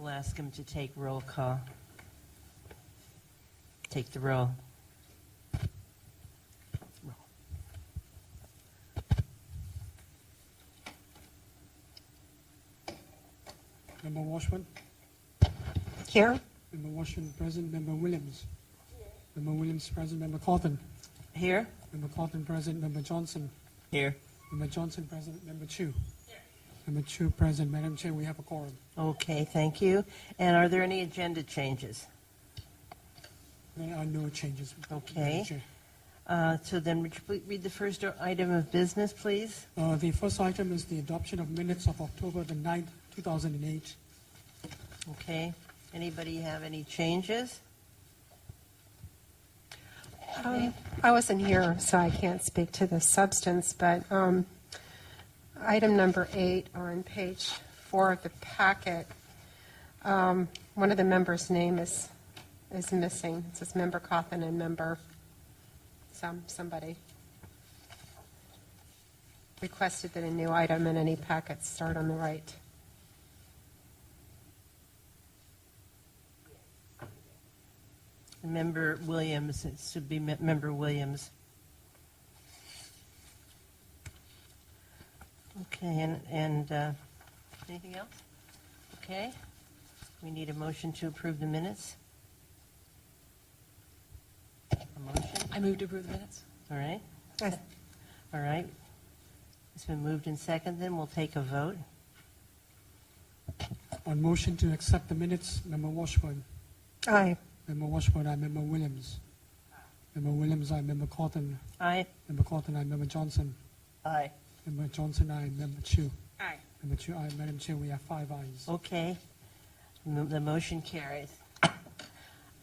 We'll ask him to take roll call. Take the roll. Member Washburn? Here. Member Washburn present. Member Williams? Member Williams present. Member Cawthon? Here? Member Cawthon present. Member Johnson? Here. Member Johnson present. Member Chu? Member Chu present. Madam Chair, we have a quorum. Okay, thank you. And are there any agenda changes? There are no changes. Okay. Madam Chair. So then, would you read the first item of business, please? The first item is the adoption of minutes of October the 9th, 2008. Okay. Anybody have any changes? I wasn't here, so I can't speak to the substance, but item number 8 on page 4 of the packet, one of the members' name is missing. It says Member Cawthon and Member somebody. Requested that a new item in any packet start on the right. Member Williams, it should be Member Williams. Okay, and anything else? Okay, we need a motion to approve the minutes. A motion, I move to approve the minutes. all right, Yes. all right. It's been moved and seconded, then we'll take a vote. On motion to accept the minutes, Member Washburn? Aye. Member Washburn, aye. Member Williams? Member Williams, aye. Member Cawthon? Aye. Member Cawthon, aye. Member Johnson? Aye. Member Johnson, aye. Member Chu? Aye. Member Chu, aye. Madam Chair, we have 5 ayes. Okay, the motion carries.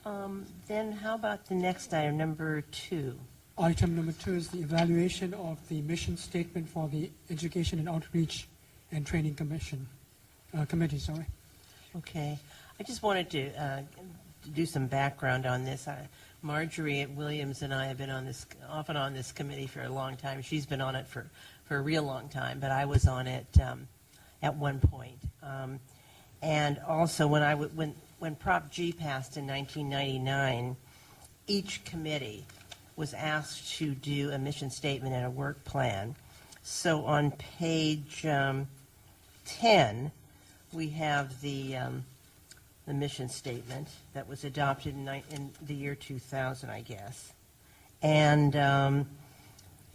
Then how about the next item, number 2? Item number 2 is the evaluation of the mission statement for the Education and Outreach and Training Committee. Sorry. Okay, I just wanted to do some background on this. Marjorie Williams and I have been off and on this committee for a long time. She's been on it for a real long time, but I was on it at one point. And also, when Prop G passed in 1999, each committee was asked to do a mission statement and a work plan. So on page 10, we have the mission statement that was adopted in the year 2000, I guess. And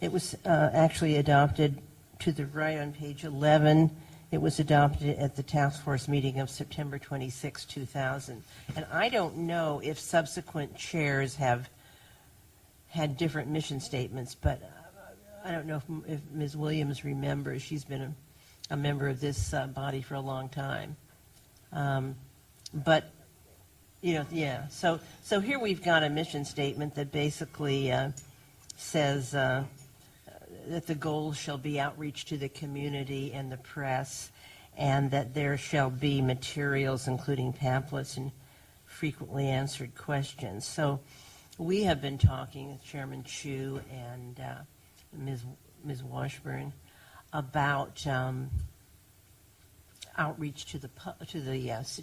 it was actually adopted to the right on page 11. It was adopted at the task force meeting of September 26, 2000. And I don't know if subsequent chairs have had different mission statements, but I don't know if Ms. Williams remembers. She's been a member of this body for a long time. But, yeah. So here we've got a mission statement that basically says that the goals shall be outreach to the community and the press, and that there shall be materials including pamphlets and frequently answered questions. So we have been talking with Chairman Chu and Ms. Washburn about outreach to the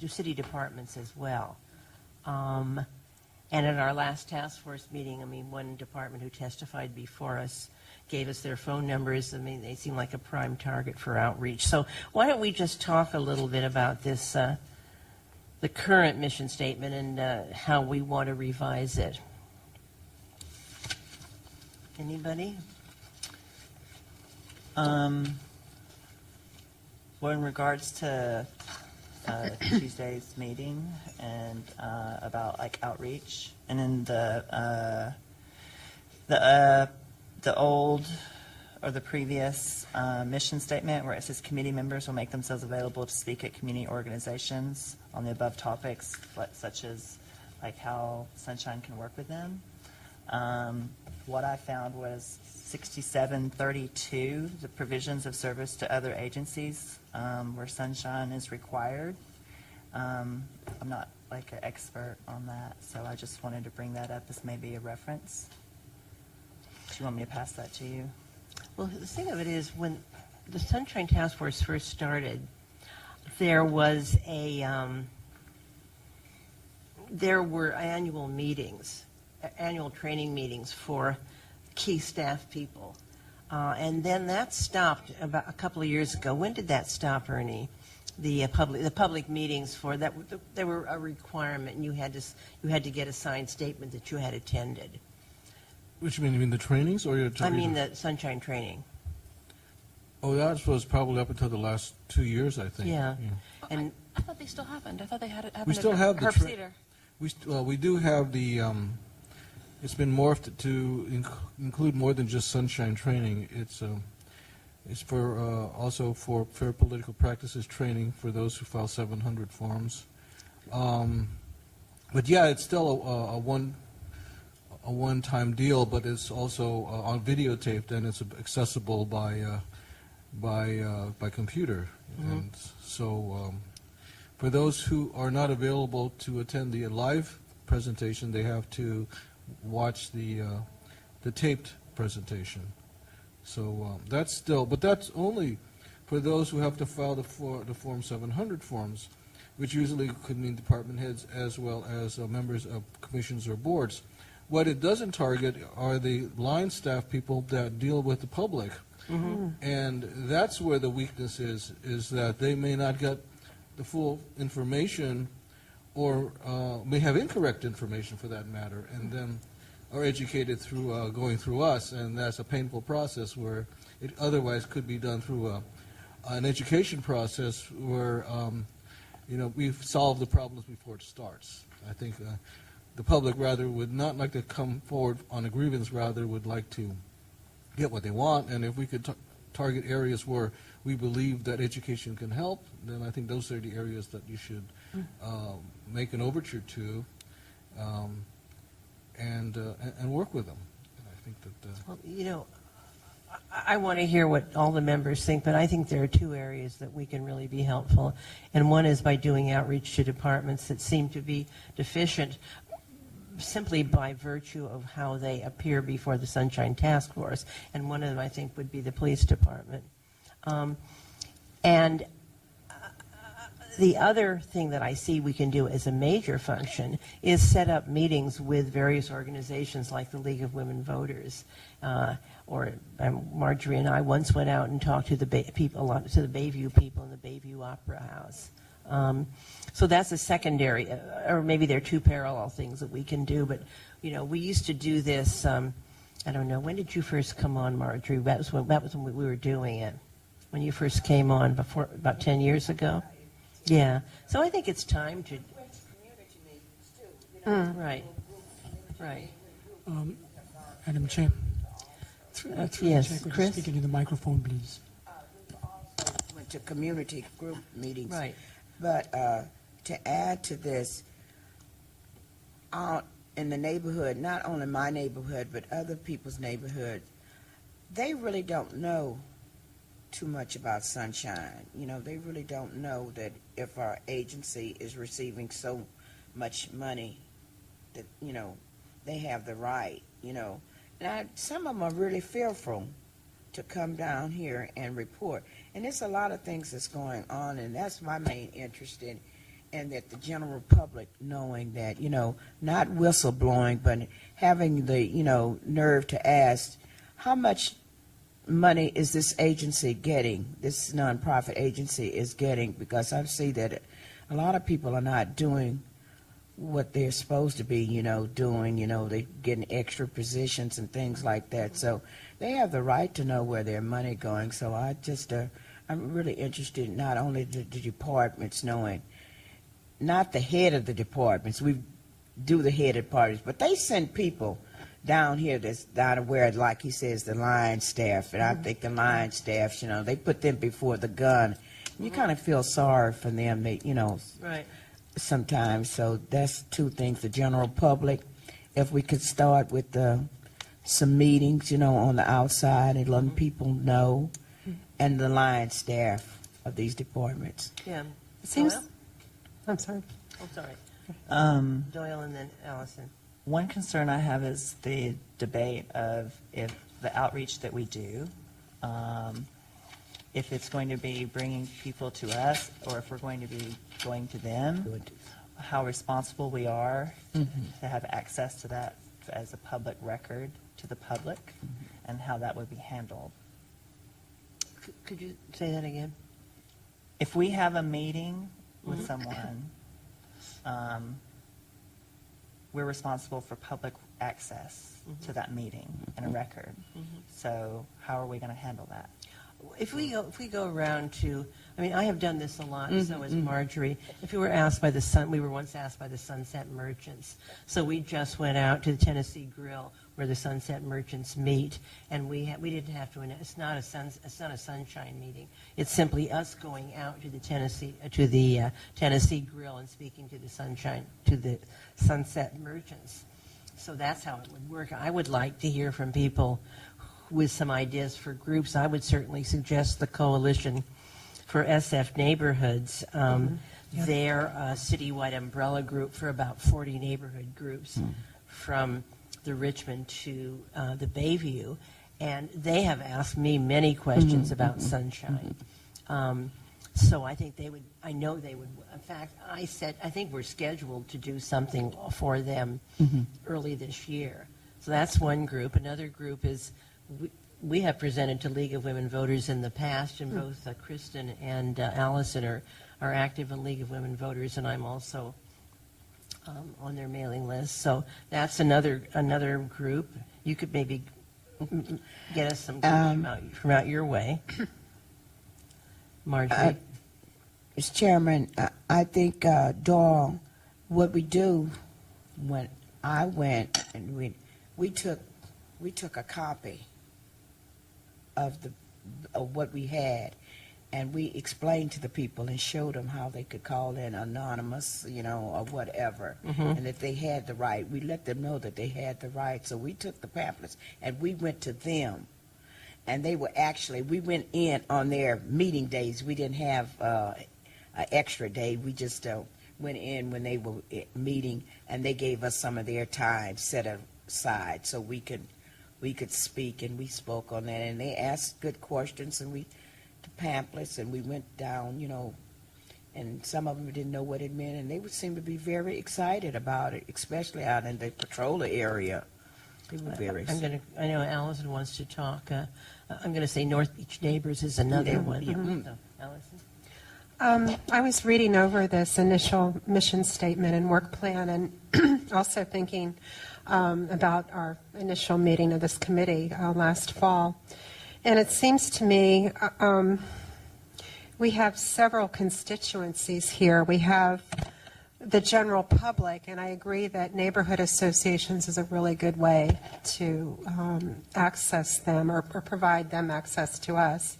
city departments as well. And at our last task force meeting, one department who testified before us gave us their phone numbers. They seem like a prime target for outreach. So why don't we just talk a little bit about this, the current mission statement and how we want to revise it. Anybody? Well, in regards to Tuesday's meeting and about outreach, and in the old or the previous mission statement where it says committee members will make themselves available to speak at community organizations on the above topics, such as how Sunshine can work with them. What I found was 6732, the provisions of service to other agencies where Sunshine is required. I'm not an expert on that, so I just wanted to bring that up as maybe a reference. Do you want me to pass that to you? Well, the thing of it is, when the Sunshine Task Force first started, there was a there were annual meetings, annual training meetings for key staff people. And then that stopped about a couple of years ago. When did that stop, Ernie? The public meetings for that, they were a requirement, and you had to get a signed statement that you had attended. Which you mean the trainings, or you're I talking? mean the sunshine training. Oh, that was probably up until the last 2 years, I think. Yeah. And I thought they still happened. I thought they had it happen. We still have the Herb Cedar. We do have the. It's been morphed to include more than just sunshine training. It's for also for fair political practices training for those who file 700 forms. But yeah, it's still a one-time deal, but it's also on videotaped, and it's accessible by computer. And so for those who are not available to attend the live presentation, they have to watch the taped presentation. So that's still, but that's only for those who have to file the Form 700 forms, which usually could mean department heads as well as members of commissions or boards. What it doesn't target are the line staff people that deal with the public. And that's where the weakness is that they may not get the full information, or may have incorrect information for that matter, and then are educated through going through us, and that's a painful process where it otherwise could be done through an education process where we've solved the problems before it starts. I think the public rather would not like to come forward on a grievance, rather would like to get what they want, and if we could target areas where we believe that education can help, then I think those are the areas that you should make an overture to and work with them. And I think that well, I want to hear what all the members think, but I think there are two areas that we can really be helpful. And one is by doing outreach to departments that seem to be deficient simply by virtue of how they appear before the Sunshine Task Force. And one of them, I think, would be the police department. And the other thing that I see we can do as a major function is set up meetings with various organizations like the League of Women Voters. Marjorie and I once went out and talked to the Bayview people in the Bayview Opera House. So that's a secondary, or maybe there are two parallel things that we can do. But we used to do this. I don't know, when did you first come on, Marjorie? That was when we were doing it. When you first came on, before about 10 years ago. Yeah. So I think it's time to. Right. Right. Madam Chair. Through yes, the chair, could you Chris? speak into the microphone, please? Went to community group meetings. Right. But to add to this, out in the neighborhood, not only my neighborhood, but other people's neighborhood, they really don't know too much about Sunshine. They really don't know that if our agency is receiving so much money that, they have the right, And some of them are really fearful to come down here and report. And there's a lot of things that's going on, and that's my main interest in that the general public knowing that, not whistleblowing, but having the, nerve to ask, how much money is this agency getting, this nonprofit agency is getting? Because I see that a lot of people are not doing what they're supposed to be, doing, they're getting extra positions and things like that. So they have the right to know where their money going. So I'm really interested in not only the departments knowing, not the head of the departments, we do the head of parties, but they send people down here that's down where, like he says, the line staff, and I think the line staff, they put them before the gun. You kind of feel sorry for them, Right. sometimes. So that's two things, the general public. If we could start with some meetings, on the outside and letting people know, and the line staff of these departments. Yeah. It seems. Doyle? I'm sorry. Oh, sorry. Um, Doyle and then Allison. One concern I have is the debate of if the outreach that we do, if it's going to be bringing people to us, or if we're going to be going to them, how responsible we are to have access to that as a public record to the public, and how that would be handled. Could you say that again? If we have a meeting with someone, we're responsible for public access to that meeting and a record. So how are we going to handle that? If we go around to, I mean, I have done this a lot, so has Marjorie. If we were asked by we were once asked by the Sunset Merchants. So we just went out to the Tennessee Grill where the Sunset Merchants meet, and we didn't have to. It's not a sunshine meeting. It's simply us going out to the Tennessee Grill and speaking to the Sunset Merchants. So that's how it would work. I would like to hear from people with some ideas for groups. I would certainly suggest the Coalition for SF Neighborhoods. They're a citywide umbrella group for about 40 neighborhood groups from the Richmond to the Bayview, and they have asked me many questions about sunshine. So I think they would, I know they would, in fact, I think we're scheduled to do something for them early this year. So that's one group. Another group is, we have presented to League of Women Voters in the past, and both Kristen and Allison are active in League of Women Voters, and I'm also on their mailing list. So that's another group. You could maybe get us some groups from out your way. Marjorie? Mr. Chairman, I think, Dawn, what we do when I went and we took a copy of what we had, and we explained to the people and showed them how they could call in anonymous, or whatever, and that they had the right. We let them know that they had the right. So we took the pamphlets and we went to them, and they were we went in on their meeting days. We didn't have an extra day. We just went in when they were meeting, and they gave us some of their time set aside so we could speak, and we spoke on that, and they asked good questions, and the pamphlets, and we went down, and some of them didn't know what it meant, and they would seem to be very excited about it, especially out in the Petrola area. They were very excited. I know Allison wants to talk. I'm going to say North Beach Neighbors is another one. So, Allison? I was reading over this initial mission statement and work plan, and also thinking about our initial meeting of this committee last fall. And it seems to me we have several constituencies here. We have the general public, and I agree that neighborhood associations is a really good way to access them or provide them access to us.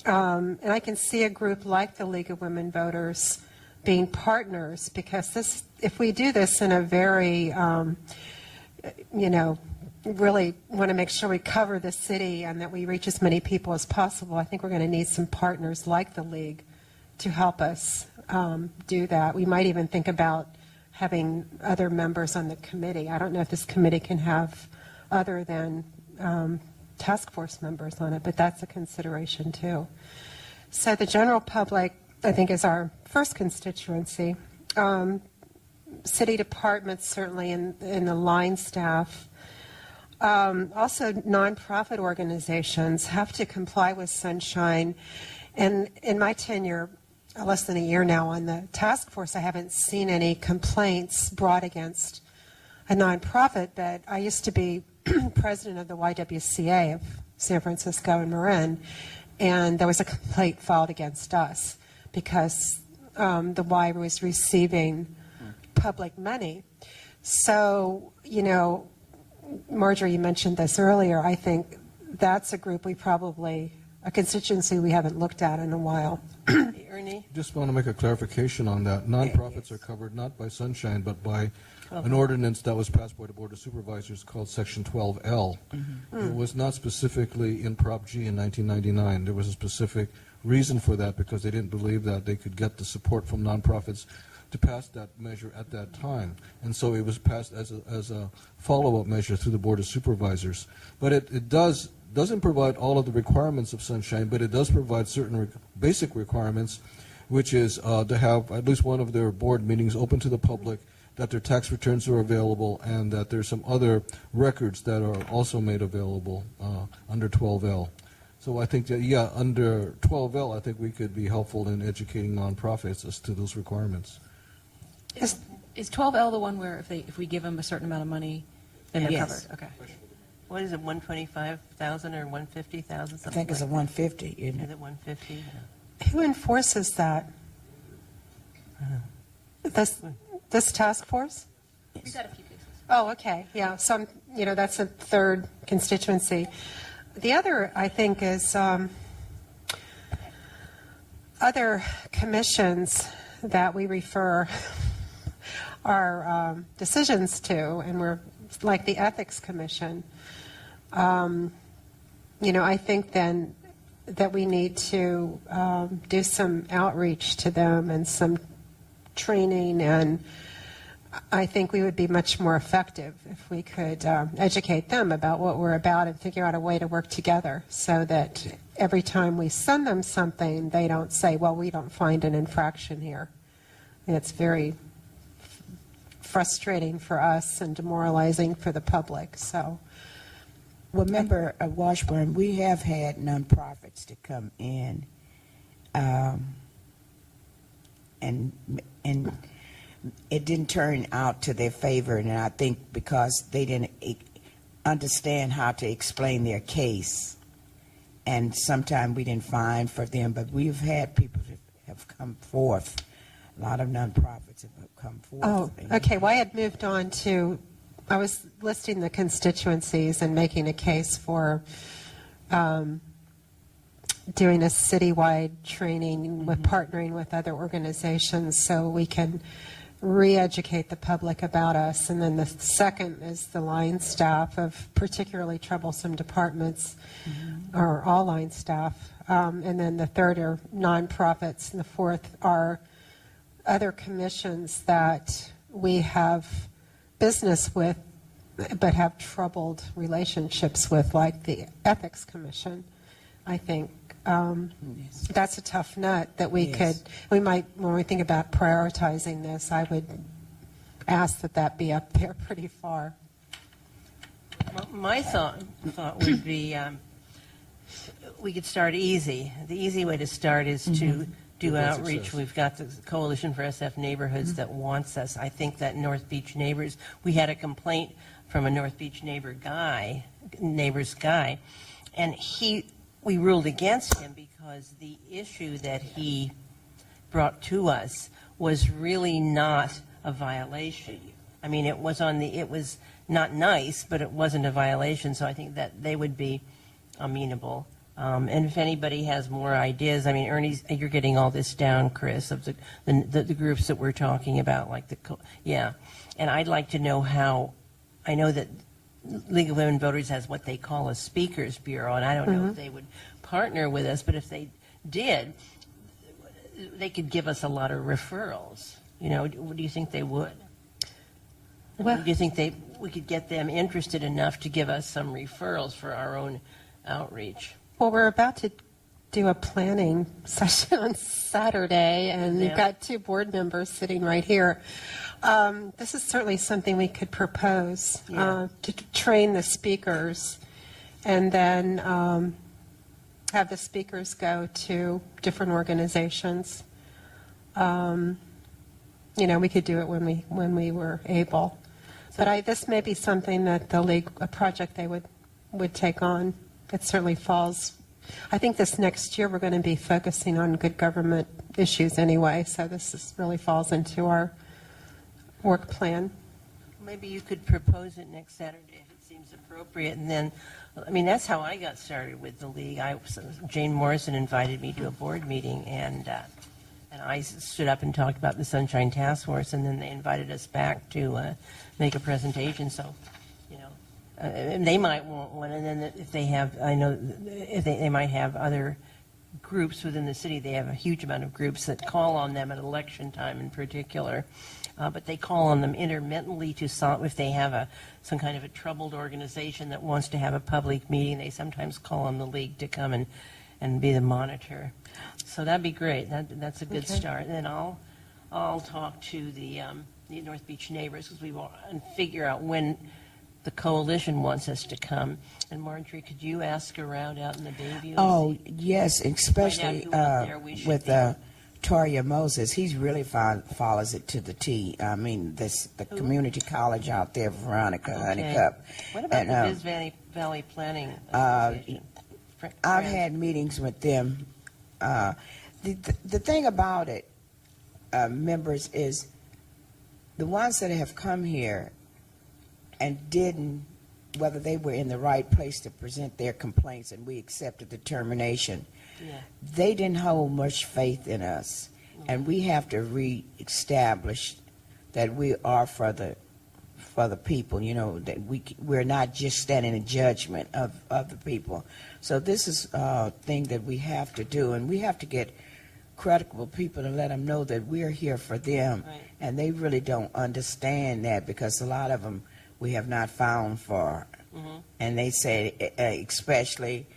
And I can see a group like the League of Women Voters being partners, because if we do this in a very, really want to make sure we cover the city and that we reach as many people as possible, I think we're going to need some partners like the League to help us do that. We might even think about having other members on the committee. I don't know if this committee can have other than task force members on it, but that's a consideration too. So the general public, I think, is our first constituency. City departments, certainly, in the line staff. Also, nonprofit organizations have to comply with sunshine. And in my tenure, less than a year now on the task force, I haven't seen any complaints brought against a nonprofit, but I used to be president of the YWCA of San Francisco and Marin, and there was a complaint filed against us because the Y was receiving public money. So, Marjorie, you mentioned this earlier. I think that's a group a constituency we haven't looked at in a while. Ernie? Just want to make a clarification on that. Nonprofits are covered not by sunshine, but by an ordinance that was passed by the Board of Supervisors called Section 12L. It was not specifically in Prop G in 1999. There was a specific reason for that, because they didn't believe that they could get the support from nonprofits to pass that measure at that time. And so it was passed as a follow-up measure through the Board of Supervisors. But it doesn't provide all of the requirements of sunshine, but it does provide certain basic requirements which is to have at least one of their board meetings open to the public, that their tax returns are available, and that there's some other records that are also made available under 12L. So I think that, yeah, under 12L, I think we could be helpful in educating nonprofits as to those requirements. Is 12L the one where if we give them a certain amount of money, then they're Yes. covered? Okay. What is it, 125,000 or 150,000? I think it's a 150, isn't Is it? it 150? Who enforces that? This task force? We've got a few cases. Oh, okay, yeah, so, that's a third constituency. The other, I think, is other commissions that we refer our decisions to, and we're, like the Ethics Commission. I think then that we need to do some outreach to them and some training, and I think we would be much more effective if we could educate them about what we're about and figure out a way to work together so that every time we send them something, they don't say, well, we don't find an infraction here. It's very frustrating for us and demoralizing for the public. So, Well, remember, Washburn, we have had nonprofits to come in, and it didn't turn out to their favor, and I think because they didn't understand how to explain their case, and sometimes we didn't find for them, but we've had people that have come forth. A lot of nonprofits have come forth. oh, okay. Well, I had moved on to, I was listing the constituencies and making a case for doing a citywide training with partnering with other organizations so we can re-educate the public about us. And then the second is the line staff of particularly troublesome departments, or all line staff. And then the third are nonprofits, and the fourth are other commissions that we have business with but have troubled relationships with, like the Ethics Commission. I think that's a tough nut that we Yes. we might, when we think about prioritizing this, I would ask that be up there pretty far. Well, my thought would be we could start easy. The easy way to start is to do Good outreach. success. We've got the Coalition for SF Neighborhoods that wants us. I think that North Beach neighbors, we had a complaint from a North Beach neighbor's guy, and we ruled against him because the issue that he brought to us was really not a violation. I mean, it was not nice, but it wasn't a violation, so I think that they would be amenable. And if anybody has more ideas, I mean, Ernie's, you're getting all this down, Chris, of the groups that we're talking about, like yeah. And I'd like to know how, I know that League of Women Voters has what they call a speakers bureau, and I don't know if they would partner with us, but if they did, they could give us a lot of referrals. Do you think they would? Well- Do you think we could get them interested enough to give us some referrals for our own outreach? Well, we're about to do a planning session on Saturday, and you've Yeah. got two board members sitting right here. This is certainly something we could propose, Yeah. to train the speakers, and then have the speakers go to different organizations. We could do it when we were able. But this may be something that the league, a project they would take on. It certainly falls. I think this next year we're going to be focusing on good government issues anyway, so this really falls into our work plan. Maybe you could propose it next Saturday if it seems appropriate, and then, I mean, that's how I got started with the league. Jane Morrison invited me to a board meeting, and I stood up and talked about the Sunshine Task Force, and then they invited us back to make a presentation. So, and they might want one, and then if they have, I know if they might have other groups within the city. They have a huge amount of groups that call on them at election time in particular. But they call on them intermittently to solve, if they have some kind of a troubled organization that wants to have a public meeting, they sometimes call on the league to come and be the monitor. So that'd be great. That's a good Okay. start. And then I'll talk to the North Beach neighbors because we want and figure out when the coalition wants us to come. And Marjorie, could you ask around out in the Bayview? and Oh, see- yes, especially who out there we should with be. Toria Moses. He's really follows it to the T. I mean, the community college out there, Veronica Honeycup. What about And, the Biz Valley Planning Association? I've had meetings with them. The thing about it, members, is the ones that have come here and didn't, whether they were in the right place to present their complaints and we accepted the termination, Yeah. they didn't hold much faith in us. And we have to reestablish that we are for the people, you know, that we're not just standing in judgment of the people. So this is a thing that we have to do, and we have to get credible people to let them know that we're here for them. Right. And they really don't understand that, because a lot of them we have not found for. Mhm. And they say, especially,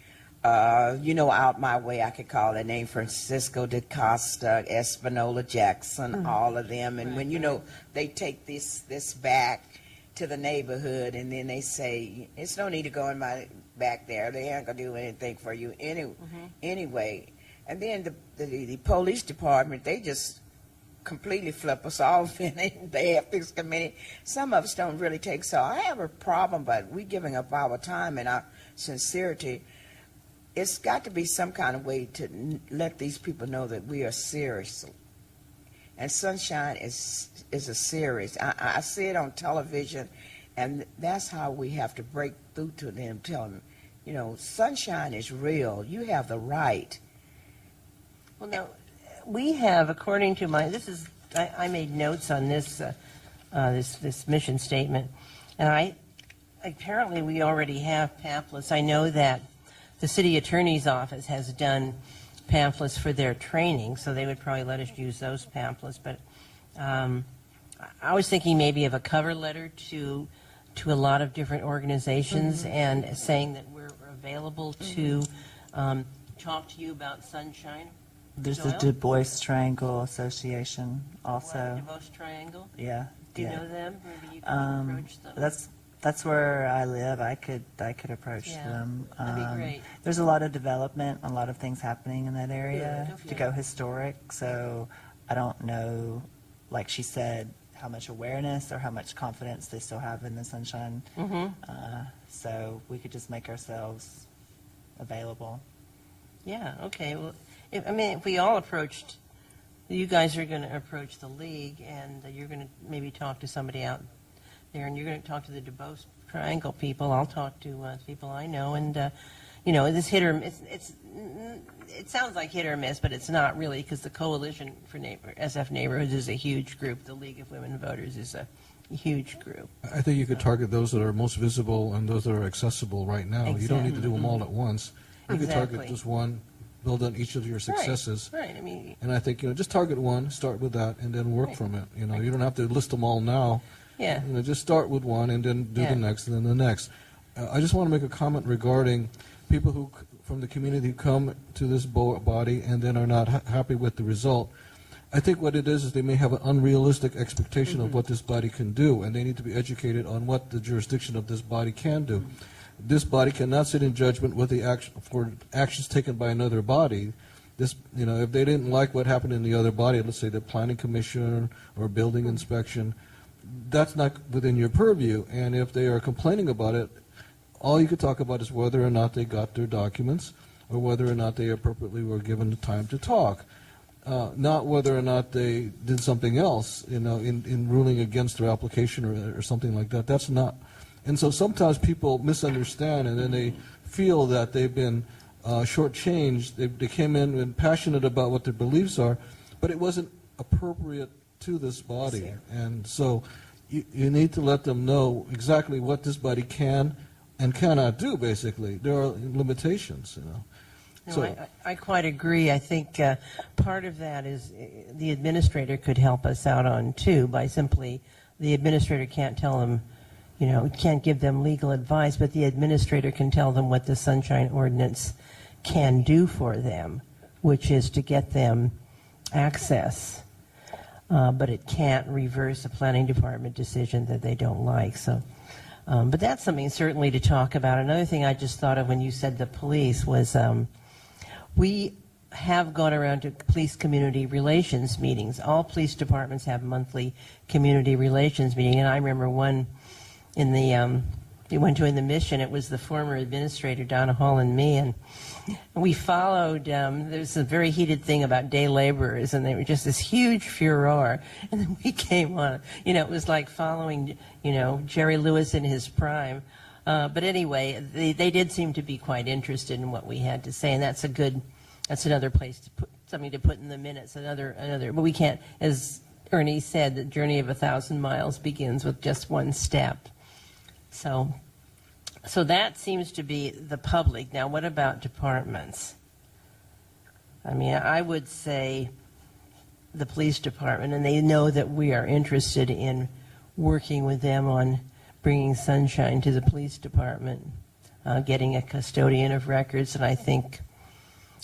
out my way, I could call their name Francisco de Costa, Espanola Jackson, all of them. And when, they take this back to the neighborhood, and then they say, it's no need to go in my back there. They aren't going to do anything for you anyway. And then the police department, they just completely flip us off in the ethics committee. Some of us don't really take, so I have a problem, but we giving up our time and our sincerity. It's got to be some kind of way to let these people know that we are serious. And Sunshine is a series. I see it on television, and that's how we have to break through to them, tell them, Sunshine is real. You have the right. Well, now, we have, according to I made notes on this mission statement, and apparently we already have pamphlets. I know that the city attorney's office has done pamphlets for their training, so they would probably let us use those pamphlets. But I was thinking maybe of a cover letter to a lot of different organizations and saying that we're available to talk to you about Sunshine. There's the Joel? Du Bois Triangle Association Wow, also. DeVos Triangle. Yeah. Do you yeah. know them? Maybe you can approach them. That's where I live. I could approach Yeah, them. that'd be great. There's a lot of development, a lot of things happening in that area Good. to go historic. So I don't know, like she said, how much awareness or how much confidence they still have in the Sunshine. So we could just make ourselves available. Yeah, okay. Well, if we all approached, you guys are going to approach the league, and you're going to maybe talk to somebody out there, and you're going to talk to the DuBose Triangle people. I'll talk to people I know, and this hit or miss. It sounds like hit or miss, but it's not really, because the Coalition for SF Neighborhoods is a huge group. The League of Women Voters is a huge group. I think you could target those that are most visible and those that are accessible right now. You don't need to do them all at once. You could target Exactly. just one, build on each of your successes. Right. I mean, And I think, just target one, start with that, and then work Right. from it. You don't have to list them all now. yeah. Just start with one and then do Yeah. the next and then the next. I just want to make a comment regarding people who from the community who come to this body and then are not happy with the result. I think what it is they may have an unrealistic expectation of what this body can do, and they need to be educated on what the jurisdiction of this body can do. This body cannot sit in judgment with the for actions taken by another body. This, if they didn't like what happened in the other body, let's say the planning commission or building inspection, that's not within your purview. And if they are complaining about it, all you could talk about is whether or not they got their documents or whether or not they appropriately were given the time to talk. Not whether or not they did something else, in ruling against their application or something like that. That's not. And so sometimes people misunderstand, and then they feel that they've been shortchanged. They came in and passionate about what their beliefs are, but it wasn't appropriate to this body. And so you need to let them know exactly what this body can and cannot do, basically. There are limitations, No, So- I quite agree. I think part of that is the administrator could help us out on, too, by simply, the administrator can't tell them, can't give them legal advice, but the administrator can tell them what the Sunshine Ordinance can do for them, which is to get them access. But it can't reverse a planning department decision that they don't like. So, but that's something certainly to talk about. Another thing I just thought of when you said the police was we have gone around to police community relations meetings. All police departments have monthly community relations meeting, and I remember one in the we went to in the Mission. It was the former administrator Donna Hall and me, and we followed. There's a very heated thing about day laborers, and they were just this huge furor. And then we came on. It was like following, Jerry Lewis in his prime. But anyway, they did seem to be quite interested in what we had to say, and that's another place to put something to put in the minutes. But we can't, as Ernie said, the journey of 1,000 miles begins with just one step. So that seems to be the public. Now, what about departments? I mean, I would say the police department, and they know that we are interested in working with them on bringing sunshine to the police department, getting a custodian of records, and I think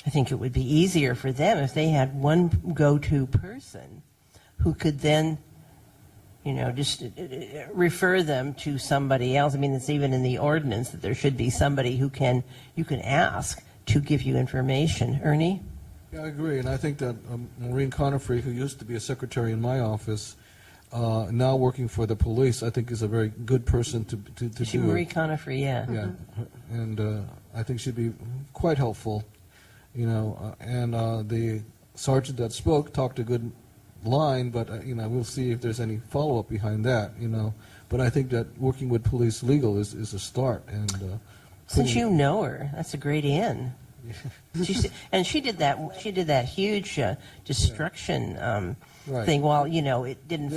it would be easier for them if they had one go-to person who could then just refer them to somebody else. I mean, it's even in the ordinance that there should be somebody you can ask to give you information. Ernie? Yeah, I agree, and I think that Maureen Conifrey, who used to be a secretary in my office, now working for the police, I think is a very good person to do Marie it. Conifrey, yeah. Yeah, and I think she'd be quite helpful, and the sergeant that spoke talked a good line, but we'll see if there's any follow-up behind that, but I think that working with police legal is a start. And Since you know her, that's a great in. And she did that huge destruction Right. thing. While it didn't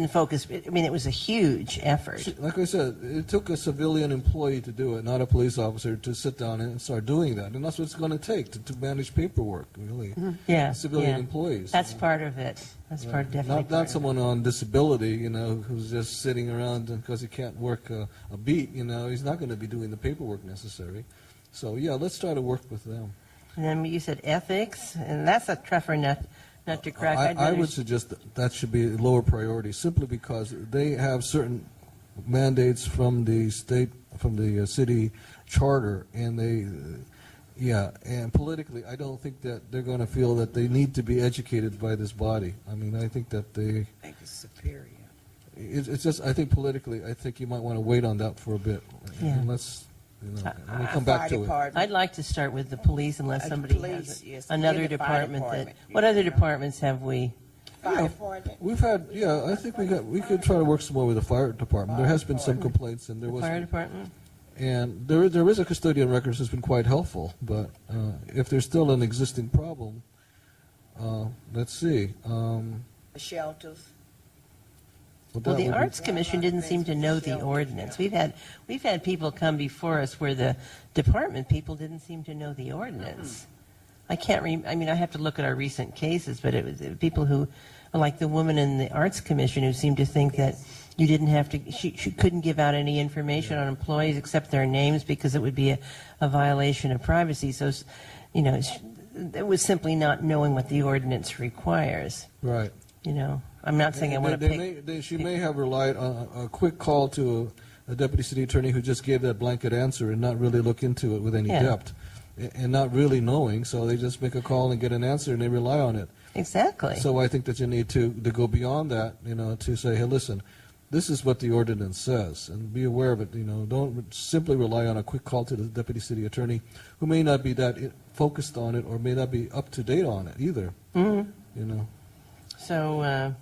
focus. I mean, it was a huge effort. Like I said, it took a civilian employee to do it, not a police officer, to sit down and start doing that. And that's what it's going to take to manage paperwork, really. Yeah, Civilian employees. That's part of it. That's part definitely. Not someone on disability, who's just sitting around because he can't work a beat. He's not going to be doing the paperwork necessary. So yeah, let's try to work with them. And then you said ethics, and that's a tougher nut to crack. I would suggest that should be a lower priority, simply because they have certain mandates from the state, from the city charter, and and politically, I don't think that they're going to feel that they need to be educated by this body. I mean, I think that I think it's superior. it's just, I think politically, I think you might want to wait on that for a bit. Yeah. And let's, we'll come back to it. I'd like to start with the police, unless somebody police, has yes. another Yeah, the fire department that. department, What other departments have we? Fire department? We've had, I think we could try to work some more with the fire department. There has been some complaints, and there was. Fire department? And there is a custodian records that's been quite helpful, but if there's still an existing problem, let's see. The shelters? Well, the Arts Commission didn't seem to know the Shelters, ordinance. yeah. We've had people come before us where the department people didn't seem to know the ordinance. I can't I mean, I have to look at our recent cases, but it was people who, like the woman in the Arts Commission, who seemed to think that you didn't have to, she couldn't give out any information on employees except their names because it would be a violation of privacy. So, it was simply not knowing what the ordinance requires. Right. I'm not saying I want to pick. She may have relied on a quick call to a deputy city attorney who just gave that blanket answer and not really look into it with any depth, and not really knowing. So they just make a call and get an answer, and they rely on it. Exactly. So I think that you need to go beyond that, to say, hey, listen, this is what the ordinance says, and be aware of it. Don't simply rely on a quick call to the deputy city attorney, who may not be that focused on it or may not be up to date on it either. Mm-hmm. So,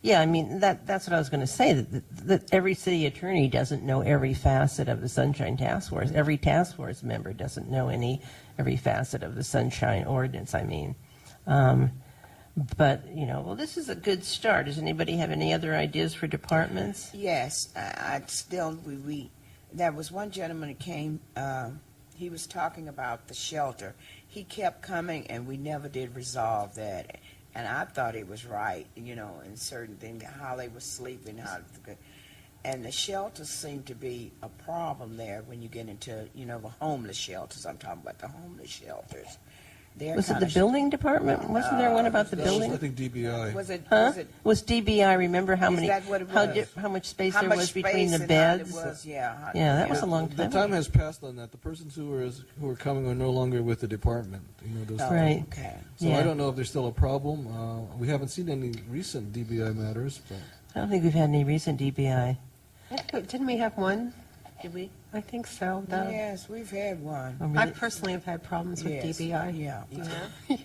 I mean, that's what I was going to say, that every city attorney doesn't know every facet of the Sunshine Task Force. Every task force member doesn't know every facet of the Sunshine Ordinance, I mean. But, this is a good start. Does anybody have any other ideas for departments? Yes, I still, there was one gentleman that came, he was talking about the shelter. He kept coming, and we never did resolve that. And I thought it was right, in certain things, how they were sleeping, And the shelters seem to be a problem there when you get into, the homeless shelters. I'm talking about the homeless shelters. They're Was it the kinda building department? Wasn't there one about the That was, I building? think, DBI. Was it? Huh? Was it? Was DBI, remember how Is many, that what it how was? how much space How there much was between the space and how it beds? was, yeah. Yeah, that was a long The time time ago. has passed on that. The persons who are coming are no longer with the department. Those Oh, Right. Okay. So Yeah. I don't know if there's still a problem. We haven't seen any recent DBI matters, but I don't think we've had any recent DBI. Didn't we have one? Did we? I think so. Yes, we've had one. Oh, I really? personally have had problems with Yes, DBI. Yeah.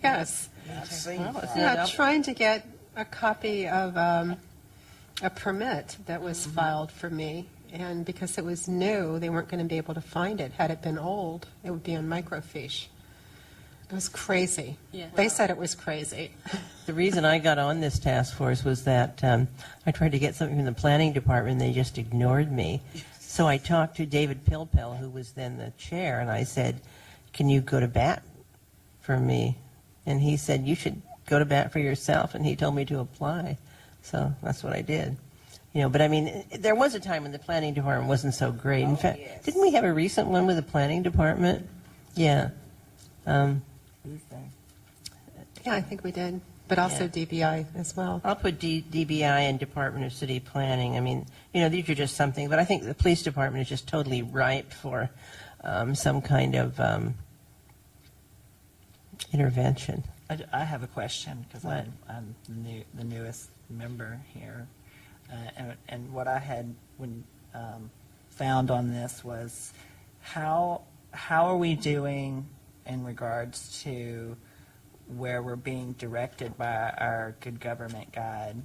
Yes. I've seen Well, one. it's Yeah, not- trying to get a copy of a permit that was filed for me, and because it was new, they weren't going to be able to find it. Had it been old, it would be on microfiche. It was crazy. Yeah. They said it was crazy. The reason I got on this task force was that I tried to get something from the planning department, and they just ignored me. So I talked to David Pilpel, who was then the chair, and I said, can you go to bat for me? And he said, you should go to bat for yourself, and he told me to apply. So that's what I did. But I mean, there was a time when the planning department wasn't so great. In Oh, fact, yes. didn't we have a recent one with the planning department? Yeah. Yeah, I think we did, but also Yeah. DBI as well. I'll put DBI and Department of City Planning. I mean, these are just something, but I think the police department is just totally ripe for some kind of intervention. I have a question because What? I'm the newest member here, and what I had found on this was how are we doing in regards to where we're being directed by our good government guide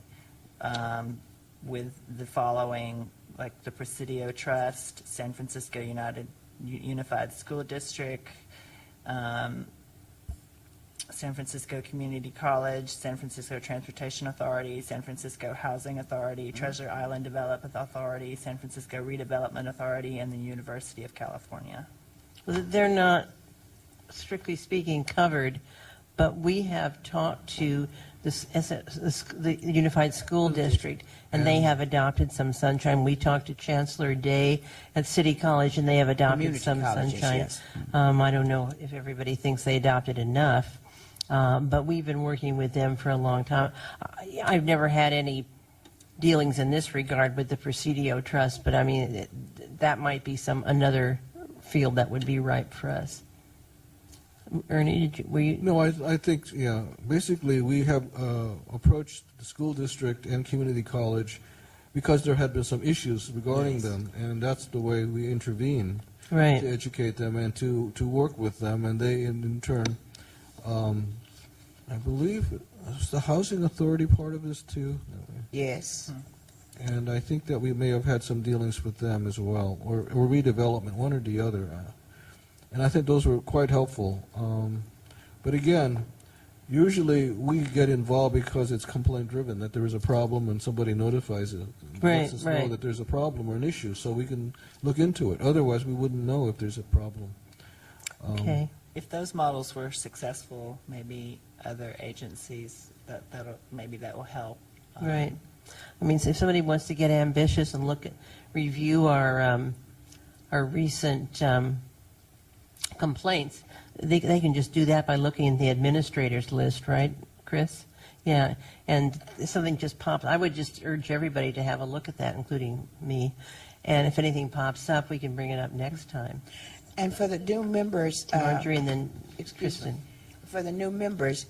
with the following, like the Presidio Trust, San Francisco Unified School District, San Francisco Community College, San Francisco Transportation Authority, San Francisco Housing Authority, Treasure Island Development Authority, San Francisco Redevelopment Authority, and the University of California. They're not, strictly speaking, covered, but we have talked to the Unified School District, and they have adopted some sunshine. We talked to Chancellor Day at City College, and they have adopted Community some colleges, sunshine. yes. I don't know if everybody thinks they adopted enough, but we've been working with them for a long time. I've never had any dealings in this regard with the Presidio Trust, but I mean, that might be another field that would be ripe for us. Ernie, were you? no, I think, yeah, basically we have approached the school district and community college because there had been some issues regarding Yes. them, and that's the way we intervene Right. to educate them and to work with them, and they in turn, I believe, is the housing authority part of this too? Yes. And I think that we may have had some dealings with them as well, or redevelopment, one or the other. And I think those were quite helpful. But again, usually we get involved because it's complaint driven, that there is a problem and somebody notifies it. Right, Lets us know right. that there's a problem or an issue, so we can look into it. Otherwise, we wouldn't know if there's a problem. Okay. If those models were successful, maybe other agencies that will help. Right. I mean, if somebody wants to get ambitious and review our recent complaints, they can just do that by looking at the administrators list, right, Chris? Yeah. And if something just pops, I would just urge everybody to have a look at that, including me. And if anything pops up, we can bring it up next time. And for the new members, Marjorie and then excuse me. Kristen. For the new members,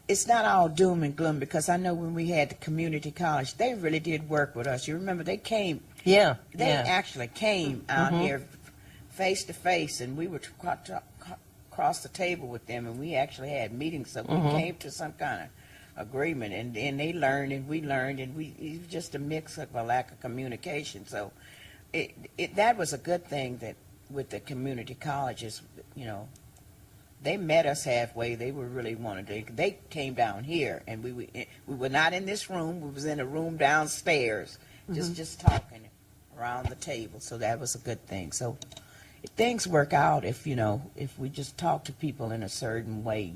it's not all doom and gloom, because I know when we had the community college, they really did work with us. You remember they came, Yeah. they yeah. actually came out Mhm. here face to face, and we would cross the table with them, and we actually had meetings, so we came to some kind of agreement, and they learned and we learned, and it was just a mix of a lack of communication. So that was a good thing, that with the community colleges, they met us halfway. They were really wanted to. They came down here, and we were not in this room. We was in a room downstairs, just talking around the table. So that was a good thing. So things work out if we just talk to people in a certain way.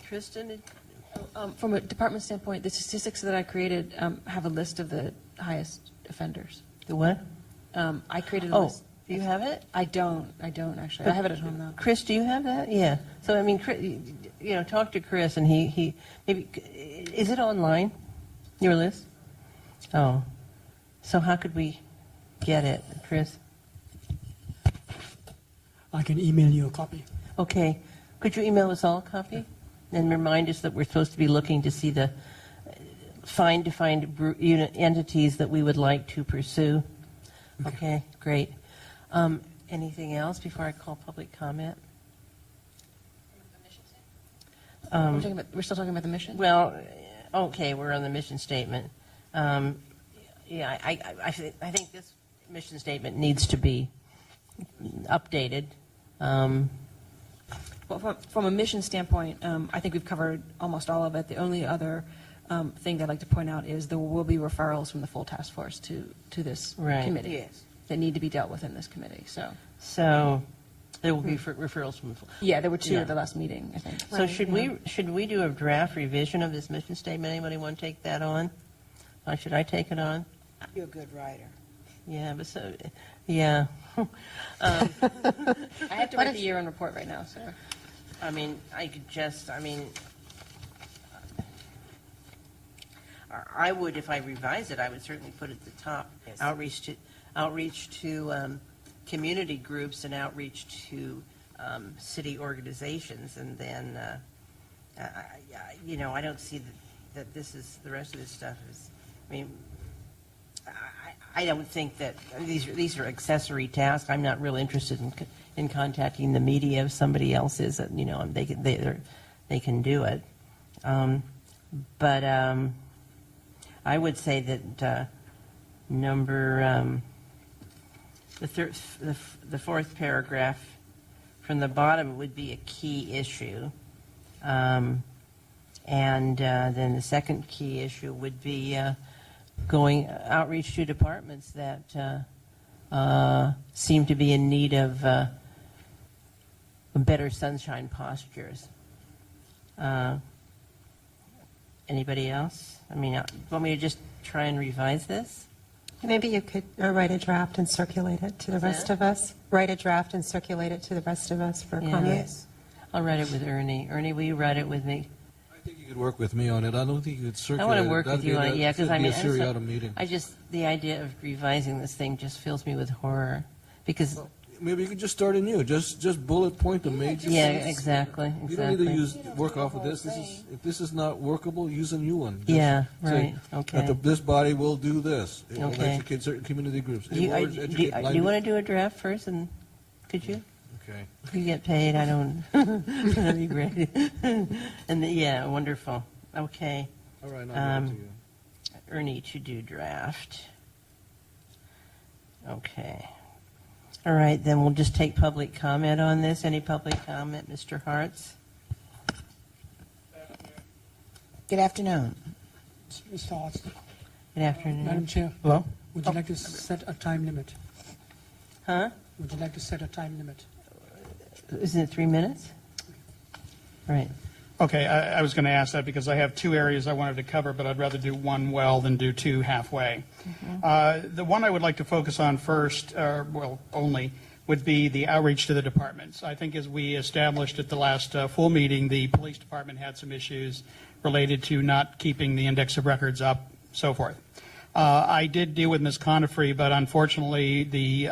Kristen, From a department standpoint, the statistics that I created have a list of the highest offenders. The what? I created a Oh, list. do you have it? I don't actually. I have it at home now. Chris, do you have that? Yeah. So, I mean, talk to Chris, and he maybe, is it online, your list? Oh. So how could we get it, Chris? I can email you a copy. Okay. Could you email us all a copy? And remind us that we're supposed to be looking to see the defined unit entities that we would like to pursue. Okay, great. Anything else before I call public comment? We're still talking about the mission? Well, okay, we're on the mission statement. Yeah, I think this mission statement needs to be updated. Well, from a mission standpoint, I think we've covered almost all of it. The only other thing that I'd like to point out is there will be referrals from the full task force to this Right. committee Yes. that need to be dealt with in this committee. So there will be referrals from. Yeah, there were two Yeah. at the last meeting, I think. So should we do a draft revision of this mission statement? Anybody want to take that on? Or should I take it on? You're a good writer. Yeah, but so yeah. I have to write the year-end report right now, so. I mean, I would, if I revise it, I would certainly put at the top, Yes. outreach to community groups and outreach to city organizations, and then, I don't see that this is, the rest of this stuff is, I mean, I don't think that, these are accessory tasks. I'm not real interested in contacting the media if somebody else is, they can do it. But I would say that the fourth paragraph from the bottom would be a key issue. And then the second key issue would be going outreach to departments that seem to be in need of better sunshine postures. Anybody else? I mean, want me to just try and revise this? Maybe you could write a draft and circulate it to the rest of us. Write a draft and circulate it to the rest of us for Yeah. comments. I'll write it with Ernie. Ernie, will you write it with me? I think you could work with me on it. I don't think you could I circulate want it. to work with you on it, yeah, because I mean, a seriatim meeting. the idea of revising this thing just fills me with horror, because, Maybe you could just start a new. Just bullet point the major. yeah, points. exactly. You don't need to work off of this. If this is not workable, use a new one. Just Yeah, say, right, okay. This body will do this. It will Okay. educate certain community groups. Do you, Educate do you blind want to do a draft first, and could you? Okay. You get paid, I don't, that'd be great. And, yeah, wonderful. Okay, All right, I'll give it to you. Ernie to do draft. Okay. All right, then we'll just take public comment on this. Any public comment, Mr. Hartz? Good afternoon. Mr. Hartz, Good afternoon. Madam Chair, Hello? would you like to set a time limit? Huh? Would you like to set a time limit? Isn't it 3 minutes? Right. Okay, I was going to ask that because I have two areas I wanted to cover, but I'd rather do one well than do two halfway. The one I would like to focus on first, only, would be the outreach to the departments. I think as we established at the last full meeting, the police department had some issues related to not keeping the index of records up, so forth. I did deal with Ms. Conifrey, but unfortunately the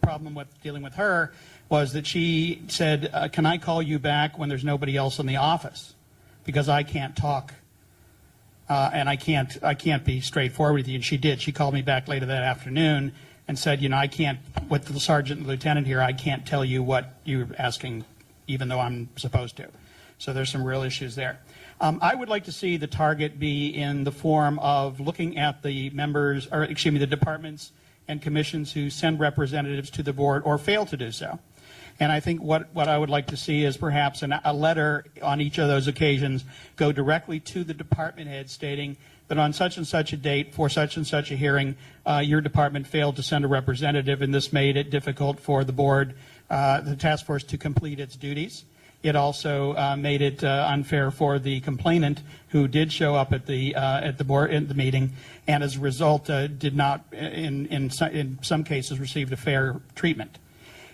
problem with dealing with her was that she said, can I call you back when there's nobody else in the office? Because I can't talk, and I can't be straightforward with you. And she did. She called me back later that afternoon and said, I can't, with the sergeant and lieutenant here, I can't tell you what you're asking, even though I'm supposed to. So there's some real issues there. I would like to see the target be in the form of looking at the members, or excuse me, the departments and commissions who send representatives to the board or fail to do so. And I think what I would like to see is perhaps a letter on each of those occasions go directly to the department head stating that on such and such a date for such and such a hearing, your department failed to send a representative, and this made it difficult for the board, the task force, to complete its duties. It also made it unfair for the complainant who did show up at the board at the meeting, and as a result did not, in some cases, received a fair treatment.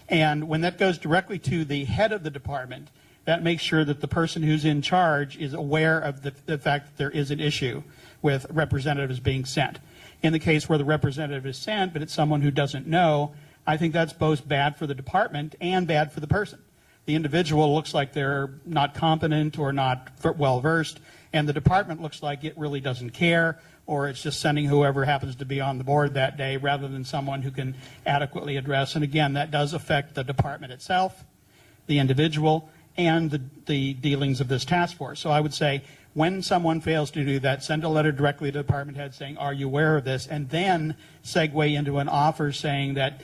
And when that goes directly to the head of the department, that makes sure that the person who's in charge is aware of the fact that there is an issue with representatives being sent. In the case where the representative is sent, but it's someone who doesn't know, I think that's both bad for the department and bad for the person. The individual looks like they're not competent or not well-versed, and the department looks like it really doesn't care, or it's just sending whoever happens to be on the board that day rather than someone who can adequately address. And again, that does affect the department itself, the individual, and the dealings of this task force. So I would say when someone fails to do that, send a letter directly to the department head saying, are you aware of this? And then segue into an offer saying that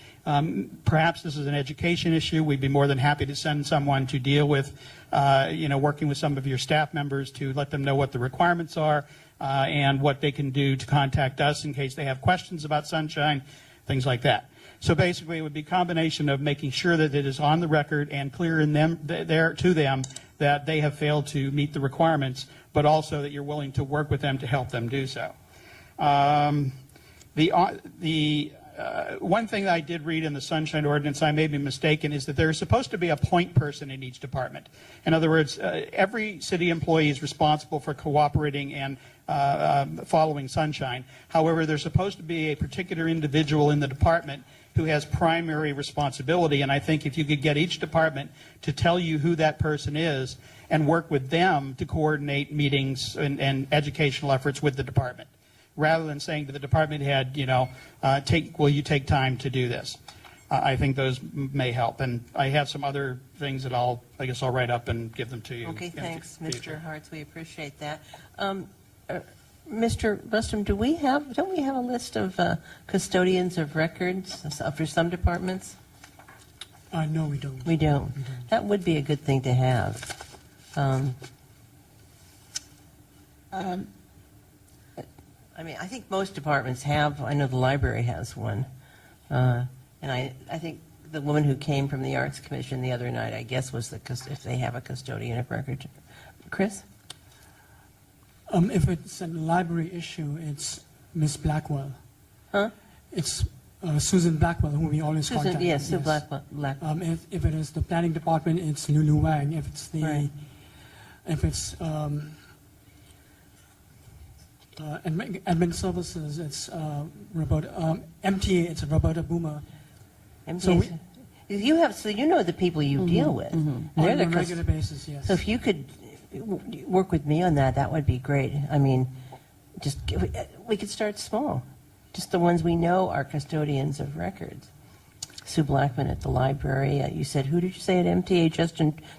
perhaps this is an education issue. We'd be more than happy to send someone to deal with, working with some of your staff members to let them know what the requirements are and what they can do to contact us in case they have questions about Sunshine, things like that. So basically, it would be a combination of making sure that it is on the record and clear in them to them that they have failed to meet the requirements, but also that you're willing to work with them to help them do so. One thing that I did read in the Sunshine Ordinance, I may be mistaken, is that there is supposed to be a point person in each department. In other words, every city employee is responsible for cooperating and following Sunshine. However, there's supposed to be a particular individual in the department who has primary responsibility, and I think if you could get each department to tell you who that person is and work with them to coordinate meetings and educational efforts with the department, rather than saying to the department head, will you take time to do this? I think those may help. And I have some other things that I guess I'll write up and give them to you. Okay, in the thanks, future. Mr. Hartz. We appreciate that. Mr. Rustum, don't we have a list of custodians of records for some departments? No, we don't. We don't. That would be a good thing to have. I mean, I think most departments have. I know the library has one. And I think the woman who came from the Arts Commission the other night, I guess, was if they have a custodian of records. Chris? If it's a library issue, it's Miss Blackwell. Huh? It's Susan Blackwell, who we always contact. Yes, Sue Blackwell. If it is the planning department, it's Lulu Wang. If it's Right. Admin services, it's Roberta. MTA, it's Roberta Boomer. So you know the people you deal with. They're On the a regular basis, yes. So if you could work with me on that, that would be great. I mean, we could start small. Just the ones we know are custodians of records. Sue Blackman at the library. You said, who did you say at MTA?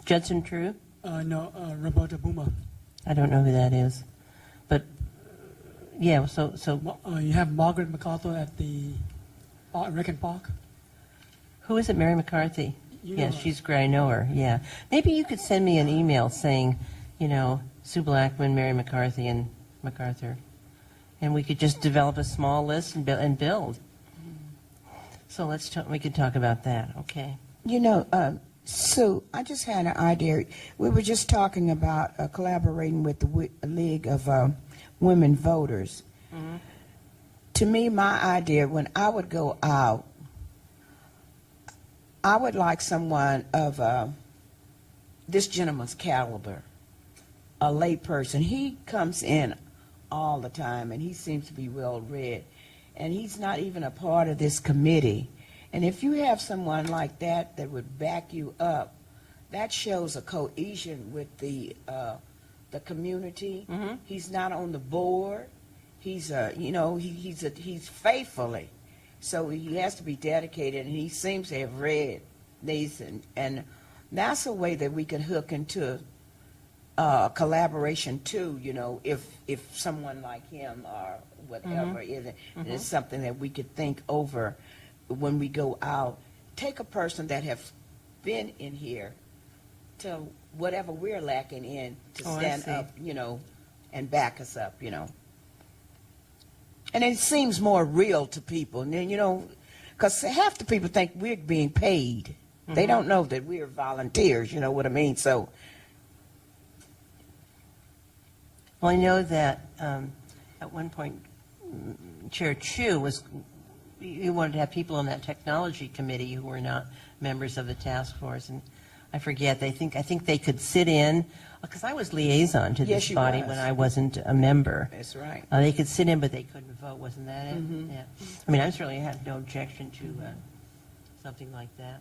Judson True? No, Roberta Boomer. I don't know who that is. But, yeah, so You have Margaret MacArthur at the Rickon Park. who is it? Mary McCarthy? You know Yes, her. she's great. I know her, yeah. Maybe you could send me an email saying, Sue Blackman, Mary McCarthy, and MacArthur. And we could just develop a small list and build. So we could talk about that, okay? Sue, I just had an idea. We were just talking about collaborating with the League of Women Voters. Mm-hmm. To me, my idea, when I would go out, I would like someone of this gentleman's caliber, a lay person. He comes in all the time, and he seems to be well read, and he's not even a part of this committee. And if you have someone like that that would back you up, that shows a cohesion with the community. Mm-hmm. He's not on the board. He's he's faithfully, so he has to be dedicated, and he seems to have read these, and that's a way that we can hook into collaboration too. If someone like him or whatever is something that we could think over when we go out. Take a person that have been in here to whatever we're lacking in to stand up, and back us up, And it seems more real to people, and then, because half the people think we're being paid. They don't know that we're volunteers, you know what I mean? So, Well, I know that at one point, Chair Chu you wanted to have people on that technology committee who were not members of the task force, and I forget, I think they could sit in, because I was liaison to Yes, this you body was. when I wasn't a member. that's right. They could sit in, but they couldn't vote, wasn't that it? Yeah. I mean, I certainly had no objection to something like that.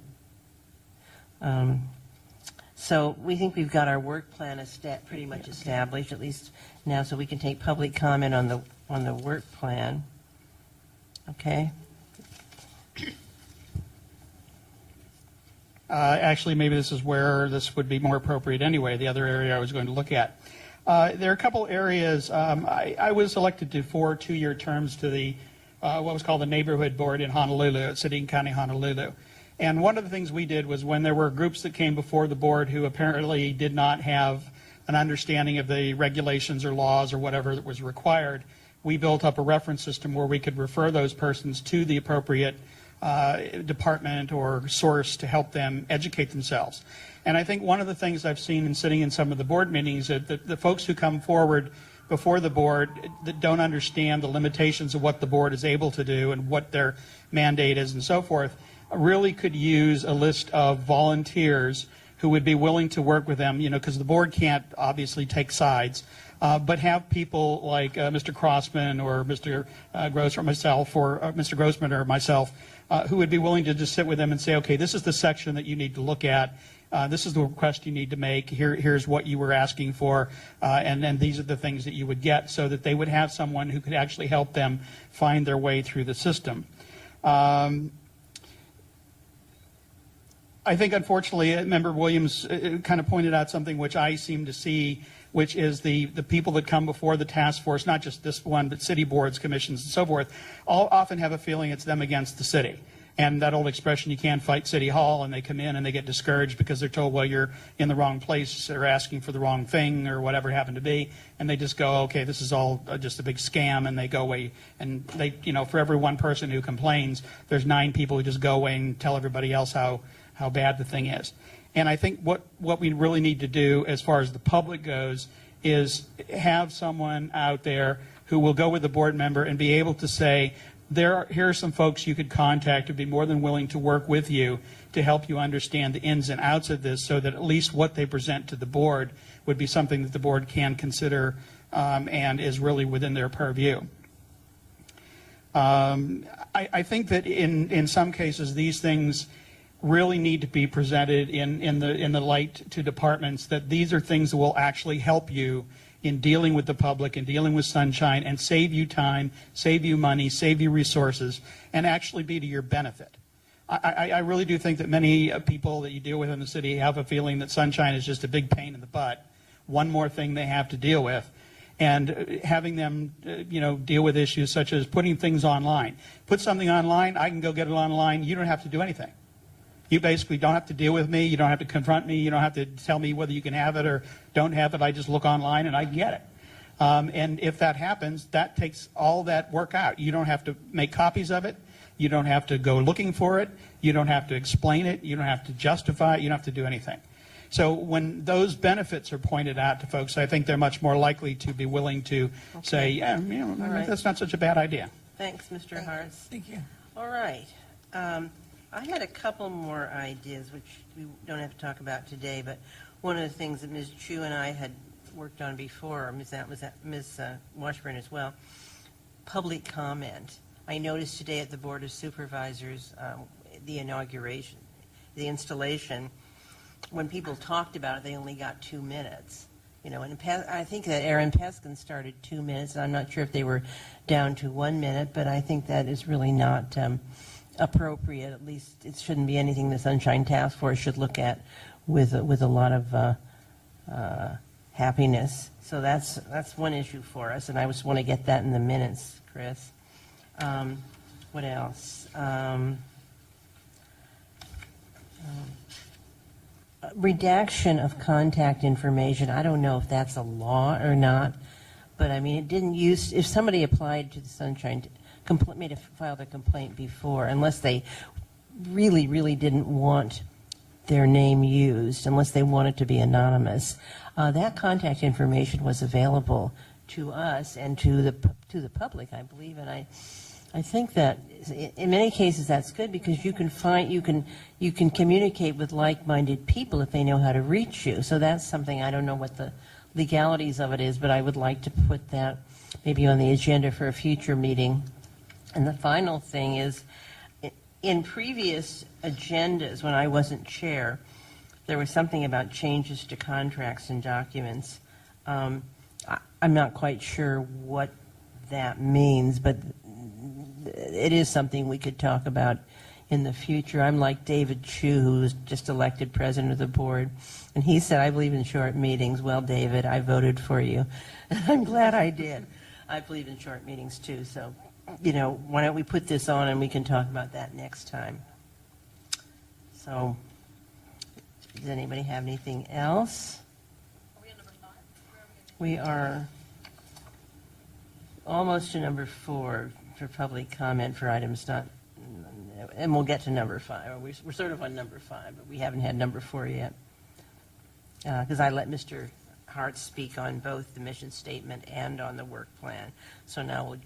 So we think we've got our work plan pretty much established, at least now, so we can take public comment on the work plan. Okay? Actually, maybe this is where this would be more appropriate anyway, the other area I was going to look at. There are a couple areas. I was elected to 4 two-year terms to the what was called the Neighborhood Board in Honolulu, at City and County Honolulu. And one of the things we did was when there were groups that came before the board who apparently did not have an understanding of the regulations or laws or whatever that was required, we built up a reference system where we could refer those persons to the appropriate department or source to help them educate themselves. And I think one of the things I've seen in sitting in some of the board meetings is that the folks who come forward before the board that don't understand the limitations of what the board is able to do and what their mandate is and so forth really could use a list of volunteers who would be willing to work with them, because the board can't obviously take sides, but have people like Mr. Crossman or Mr. Gross or myself or Mr. Grossman or myself who would be willing to just sit with them and say, okay, this is the section that you need to look at. This is the request you need to make. Here's what you were asking for, and then these are the things that you would get, so that they would have someone who could actually help them find their way through the system. I think, unfortunately, Member Williams kind of pointed out something which I seem to see, which is the people that come before the task force, not just this one, but city boards, commissions, and so forth, all often have a feeling it's them against the city. And that old expression, you can't fight City Hall, and they come in and they get discouraged because they're told, well, you're in the wrong place, or asking for the wrong thing, or whatever it happened to be, and they just go, okay, this is all just a big scam, and they go away. And they, for every one person who complains, there's 9 people who just go away and tell everybody else how bad the thing is. And I think what we really need to do as far as the public goes is have someone out there who will go with the board member and be able to say, here are some folks you could contact who'd be more than willing to work with you to help you understand the ins and outs of this, so that at least what they present to the board would be something that the board can consider and is really within their purview. I think that in some cases these things really need to be presented in the light to departments, that these are things that will actually help you in dealing with the public and dealing with Sunshine and save you time, save you money, save you resources, and actually be to your benefit. I really do think that many people that you deal with in the city have a feeling that Sunshine is just a big pain in the butt, one more thing they have to deal with. And having them, deal with issues such as putting things online. Put something online, I can go get it online, you don't have to do anything. You basically don't have to deal with me. You don't have to confront me. You don't have to tell me whether you can have it or don't have it. I just look online and I get it. And if that happens, that takes all that work out. You don't have to make copies of it. You don't have to go looking for it. You don't have to explain it. You don't have to justify it. You don't have to do anything. So when those benefits are pointed out to folks, I think they're much more likely to be willing to say, yeah, right. That's not such a bad idea. Thanks, Mr. Hartz. Thank you. All right. I had a couple more ideas, which we don't have to talk about today, but one of the things that Ms. Chu and I had worked on before, Ms. Washburn as well, public comment. I noticed today at the Board of Supervisors, the inauguration, the installation, when people talked about it, they only got 2 minutes. And I think that Aaron Peskin started 2 minutes, and I'm not sure if they were down to 1 minute, but I think that is really not appropriate. At least it shouldn't be anything the Sunshine Task Force should look at with a lot of happiness. So that's one issue for us, and I just want to get that in the minutes, Chris. What else? Redaction of contact information. I don't know if that's a law or not, but I mean, it didn't use. If somebody applied to the Sunshine, filed a complaint before, unless they really, really didn't want their name used unless they want it to be anonymous. That contact information was available to us and to the public, I believe, and I think that in many cases that's good because you can communicate with like-minded people if they know how to reach you. So that's something, I don't know what the legalities of it is, but I would like to put that maybe on the agenda for a future meeting. And the final thing is, in previous agendas, when I wasn't chair, there was something about changes to contracts and documents. I'm not quite sure what that means, but it is something we could talk about in the future. I'm like David Chu, who was just elected president of the board, and he said, I believe in short meetings. Well, David, I voted for you. And I'm glad I did. I believe in short meetings, too. So, why don't we put this on and we can talk about that next time. So, does anybody have anything else? Are we on number 5? We are almost to number 4 for public comment for items not, and we'll get to number 5. We're sort of on number 5, but we haven't had number 4 yet. Because I let Mr. Hart speak on both the mission statement and on the work plan. So now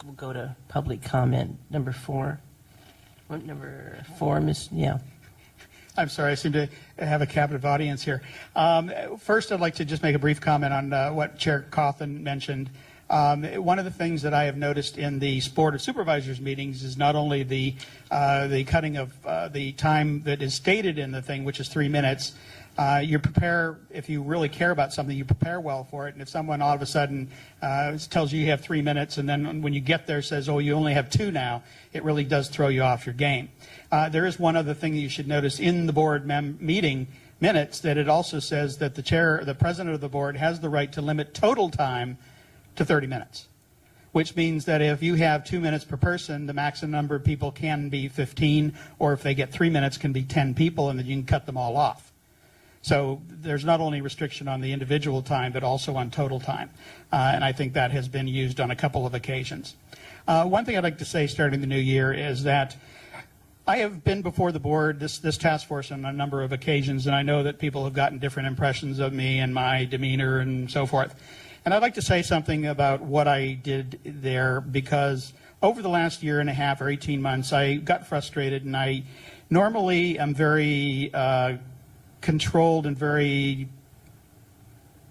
we'll go to public comment, number 4. What, number 4, Miss? Yeah. I'm sorry, I seem to have a captive audience here. First, I'd like to just make a brief comment on what Chair Cawthon mentioned. One of the things that I have noticed in the Board of Supervisors meetings is not only the cutting of the time that is stated in the thing, which is 3 minutes. You prepare, if you really care about something, you prepare well for it. And if someone all of a sudden tells you have 3 minutes, and then when you get there says, oh, you only have 2 now, it really does throw you off your game. There is one other thing that you should notice in the board meeting minutes, that it also says that the president of the board has the right to limit total time to 30 minutes, which means that if you have 2 minutes per person, the maximum number of people can be 15, or if they get 3 minutes, can be 10 people, and then you can cut them all off. So there's not only restriction on the individual time, but also on total time. And I think that has been used on a couple of occasions. One thing I'd like to say starting the new year is that I have been before the board, this task force, on a number of occasions, and I know that people have gotten different impressions of me and my demeanor and so forth. And I'd like to say something about what I did there, because over the last year and a half or 18 months, I got frustrated, and I normally am very controlled and very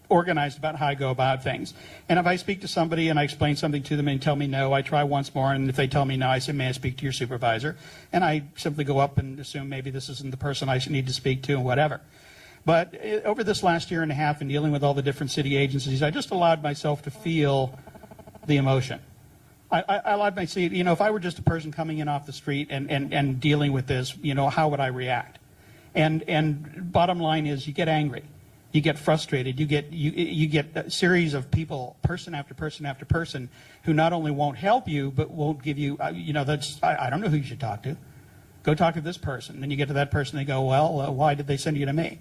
organized about how I go about things. And if I speak to somebody and I explain something to them and tell me no, I try once more, and if they tell me no, I say, may I speak to your supervisor? And I simply go up and assume maybe this isn't the person I should need to speak to and whatever. But over this last year and a half in dealing with all the different city agencies, I just allowed myself to feel the emotion. I allowed myself, if I were just a person coming in off the street and dealing with this, how would I react? And bottom line is, you get angry, you get frustrated, you get a series of people, person after person after person, who not only won't help you, but won't give you, I don't know who you should talk to. Go talk to this person. Then you get to that person, they go, well, why did they send you to me?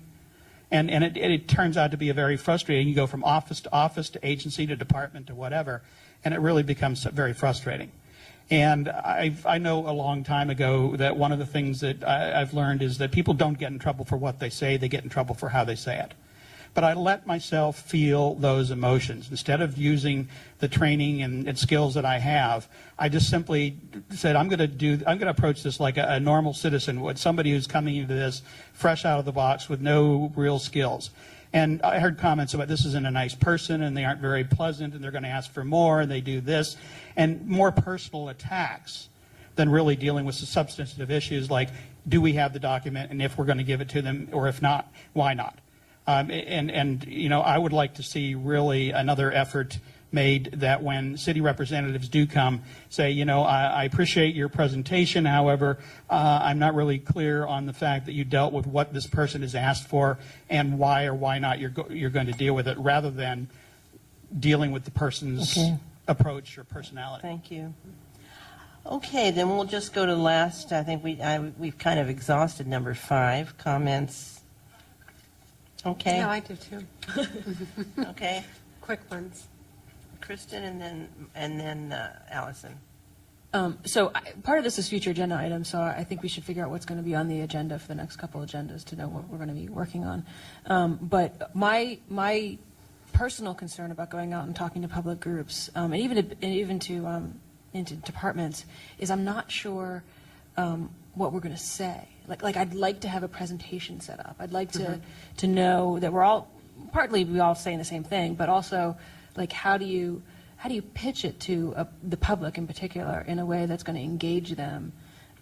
And it turns out to be a very frustrating. You go from office to agency to department to whatever, and it really becomes very frustrating. And I know a long time ago that one of the things that I've learned is that people don't get in trouble for what they say, they get in trouble for how they say it. But I let myself feel those emotions. Instead of using the training and skills that I have, I just simply said, I'm going to approach this like a normal citizen would, somebody who's coming into this fresh out of the box with no real skills. And I heard comments about this isn't a nice person, and they aren't very pleasant, and they're going to ask for more, and they do this, and more personal attacks than really dealing with the substantive issues like, do we have the document, and if we're going to give it to them, or if not, why not? I would like to see really another effort made that when city representatives do come, say, I appreciate your presentation, however, I'm not really clear on the fact that you dealt with what this person has asked for and why or why not you're going to deal with it, rather than dealing with the person's approach or personality. Thank you. Okay, then we'll just go to last. I think we've kind of exhausted number 5, comments. Okay. Yeah, I do too. Okay. Quick ones. Kristen and then Allison. Part of this is future agenda items, so I think we should figure out what's going to be on the agenda for the next couple agendas to know what we're going to be working on. But my personal concern about going out and talking to public groups, and even to into departments, is I'm not sure what we're going to say. Like I'd like to have a presentation set up. I'd like to know that we all saying the same thing, but also like how do you pitch it to the public in particular in a way that's going to engage them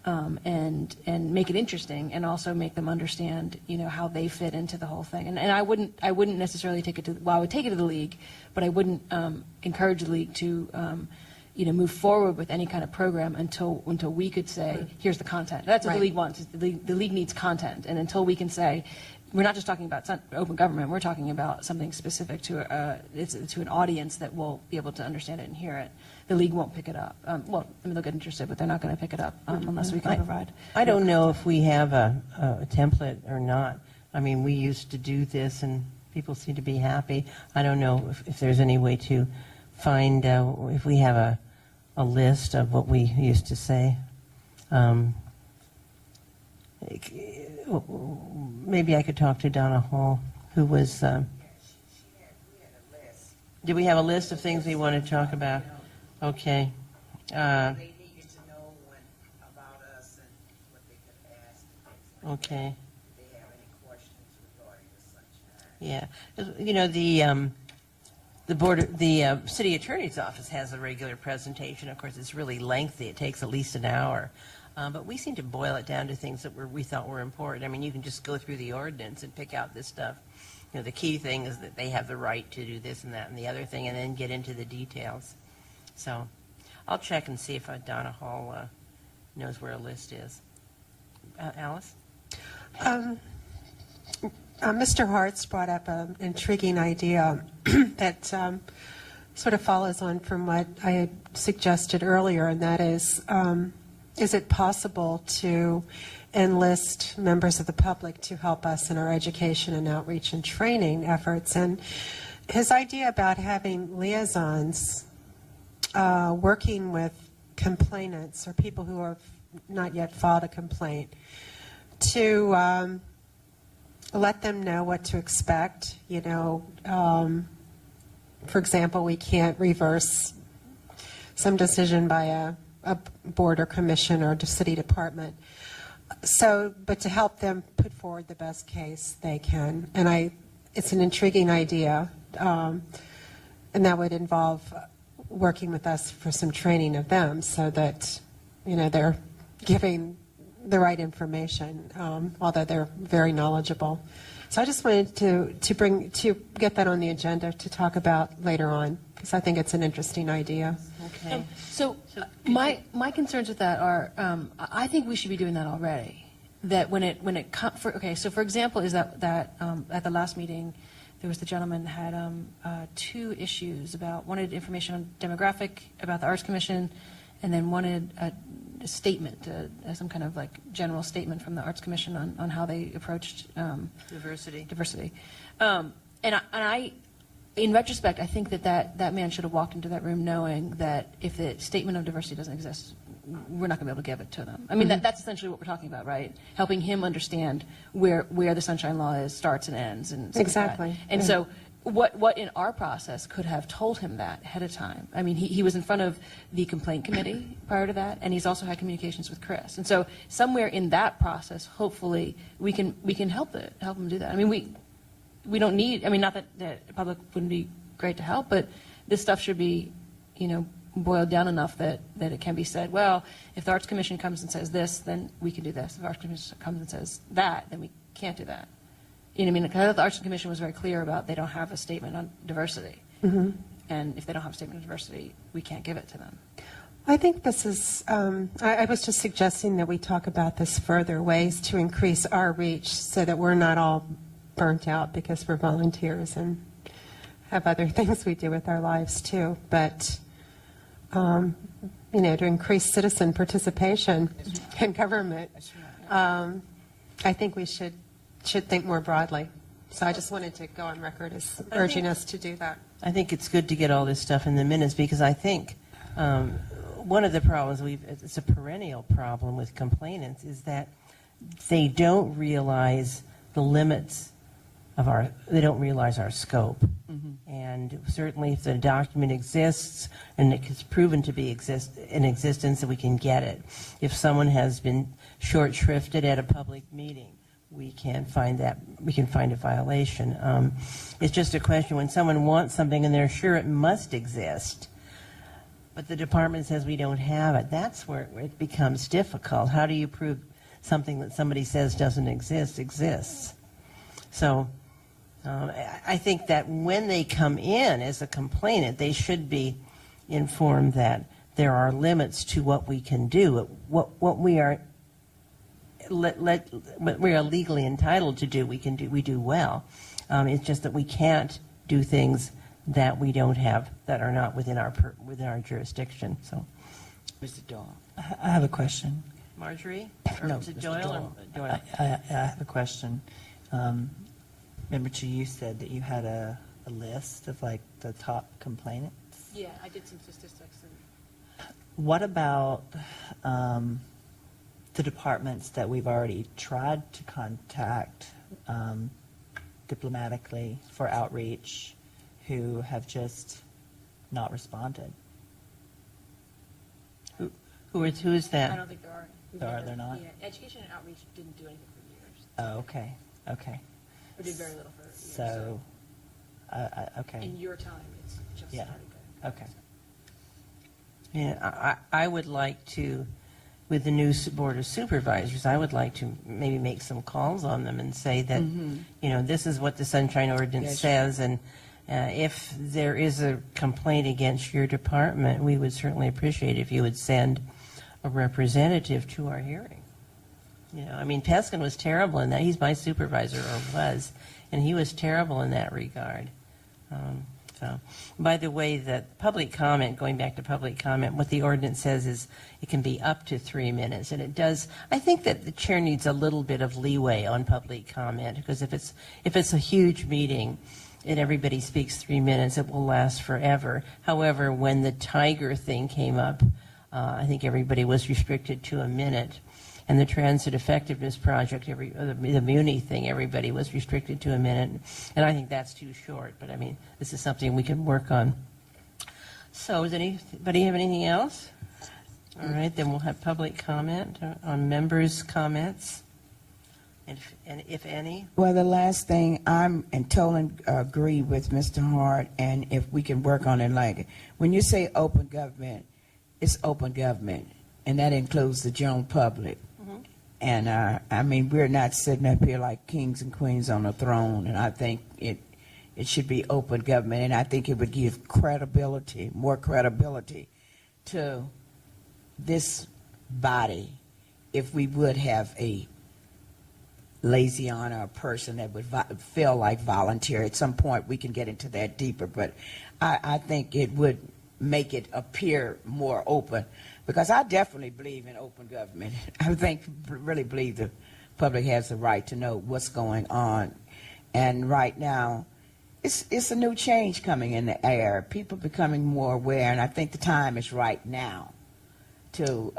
and make it interesting, and also make them understand, how they fit into the whole thing. And I wouldn't necessarily take it to, I would take it to the league, but I wouldn't encourage the league to move forward with any kind of program until we could say, here's the content. That's what the league wants. The league needs content, and until we can say, we're not just talking about open government, we're talking about something specific to an audience that will be able to understand it and hear it. The league won't pick it up. They'll get interested, but they're not going to pick it up unless we can provide. I don't know if we have a template or not. I mean, we used to do this, and people seem to be happy. I don't know if there's any way to find if we have a list of what we used to say. Maybe I could talk to Donna Hall, who was... we had a list. Do we have a list of things we want to talk about? Okay. They needed to know about us and what they could ask. Okay. If they have any questions regarding the sunshine. Yeah. The city attorney's office has a regular presentation. Of course, it's really lengthy. It takes at least an hour. But we seem to boil it down to things that we thought were important. I mean, you can just go through the ordinance and pick out this stuff. The key thing is that they have the right to do this and that and the other thing, and then get into the details. So I'll check and see if Donna Hall knows where a list is. Alice? Mr. Hartz brought up an intriguing idea that sort of follows on from what I had suggested earlier, and that is it possible to enlist members of the public to help us in our education and outreach and training efforts? And his idea about having liaisons working with complainants or people who have not yet filed a complaint to let them know what to expect. For example, we can't reverse some decision by a board or commission or city department. But to help them put forward the best case they can. And it's an intriguing idea, and that would involve working with us for some training of them so that, they're giving the right information, although they're very knowledgeable. So I just wanted to get that on the agenda to talk about later on, because I think it's an interesting idea. Okay. So my concerns with that are, I think we should be doing that already. That when it comes, so for example, is that at the last meeting, there was the gentleman had 2 issues wanted information on demographic about the Arts Commission, and then wanted a statement, some kind of general statement from the Arts Commission on how they approached diversity. And I, in retrospect, I think that man should have walked into that room knowing that if the statement of diversity doesn't exist, we're not going to be able to give it to them. I mean, that's essentially what we're talking about, right? Helping him understand where the Sunshine Law starts and ends. And exactly. Like and so what in our process could have told him that ahead of time? I mean, he was in front of the complaint committee prior to that, and he's also had communications with Chris. And so somewhere in that process, hopefully, we can help him do that. I mean, we don't need, not that the public wouldn't be great to help, but this stuff should be, boiled down enough that it can be said, well, if the Arts Commission comes and says this, then we can do this. If the Arts Commission comes and says that, then we can't do that. You know what I mean? Because the Arts Commission was very clear about they don't have a statement on diversity. Mm-hmm. And if they don't have a statement on diversity, we can't give it to them. I think this is, I was just suggesting that we talk about this further, ways to increase our reach so that we're not all burnt out because we're volunteers and have other things we do with our lives too. But, to increase citizen participation in government, I think we should think more broadly. So I just wanted to go on record as urging us to do that. I think it's good to get all this stuff in the minutes, because I think one of the problems it's a perennial problem with complainants is that they don't realize the limits of they don't realize our scope. And certainly if the document exists and it's proven to be in existence, that we can get it. If someone has been short shrifted at a public meeting, we can find a violation. It's just a question when someone wants something and they're sure it must exist, but the department says we don't have it. That's where it becomes difficult. How do you prove something that somebody says doesn't exist exists? So I think that when they come in as a complainant, they should be informed that there are limits to what we can do, what we are what we are legally entitled to do. We do well. It's just that we can't do things that we don't have, that are not within our jurisdiction. So, Mr. Doyle. I have a question. Marjorie, No, is it Mr. Doyle or Doyle? I have a question. Remember, you said that you had a list of like the top complainants? Yeah, I did some statistics. What about the departments that we've already tried to contact diplomatically for outreach who have just not responded? Who is I that? don't think there are. They're not? Yeah, education and outreach didn't do anything for years, Oh, okay, okay. or did very little for years. So, okay, In your time, it's just Yeah. started going. okay. Yeah, I would like to, with the new Board of Supervisors, I would like to maybe make some calls on them and say that, this is what the Sunshine Ordinance Yes. says, and if there is a complaint against your department, we would certainly appreciate if you would send a representative to our hearing. Peskin was terrible in that. He's my supervisor, or was, and he was terrible in that regard. By the way, that public comment, going back to public comment, what the ordinance says is it can be up to 3 minutes, and it does. I think that the chair needs a little bit of leeway on public comment, because if it's a huge meeting and everybody speaks 3 minutes, it will last forever. However, when the Tiger thing came up, I think everybody was restricted to a minute. And the Transit Effectiveness Project, the Muni thing, everybody was restricted to a minute. And I think that's too short, but this is something we can work on. So does anybody have anything else? All right, then we'll have public comment on members' comments, and if any. Well, the last thing, I'm in total agree with Mr. Hart, and if we can work on it, like, when you say open government, it's open government, and that includes the general public. And we're not sitting up here like kings and queens on a throne, and I think it should be open government, and I think it would give more credibility to this body if we would have a liaison or a person that would feel like volunteer. At some point we can get into that deeper, but I think it would make it appear more open, because I definitely believe in open government. Really believe the public has the right to know what's going on. And right now, it's a new change coming in the air. People becoming more aware, and I think the time is right now to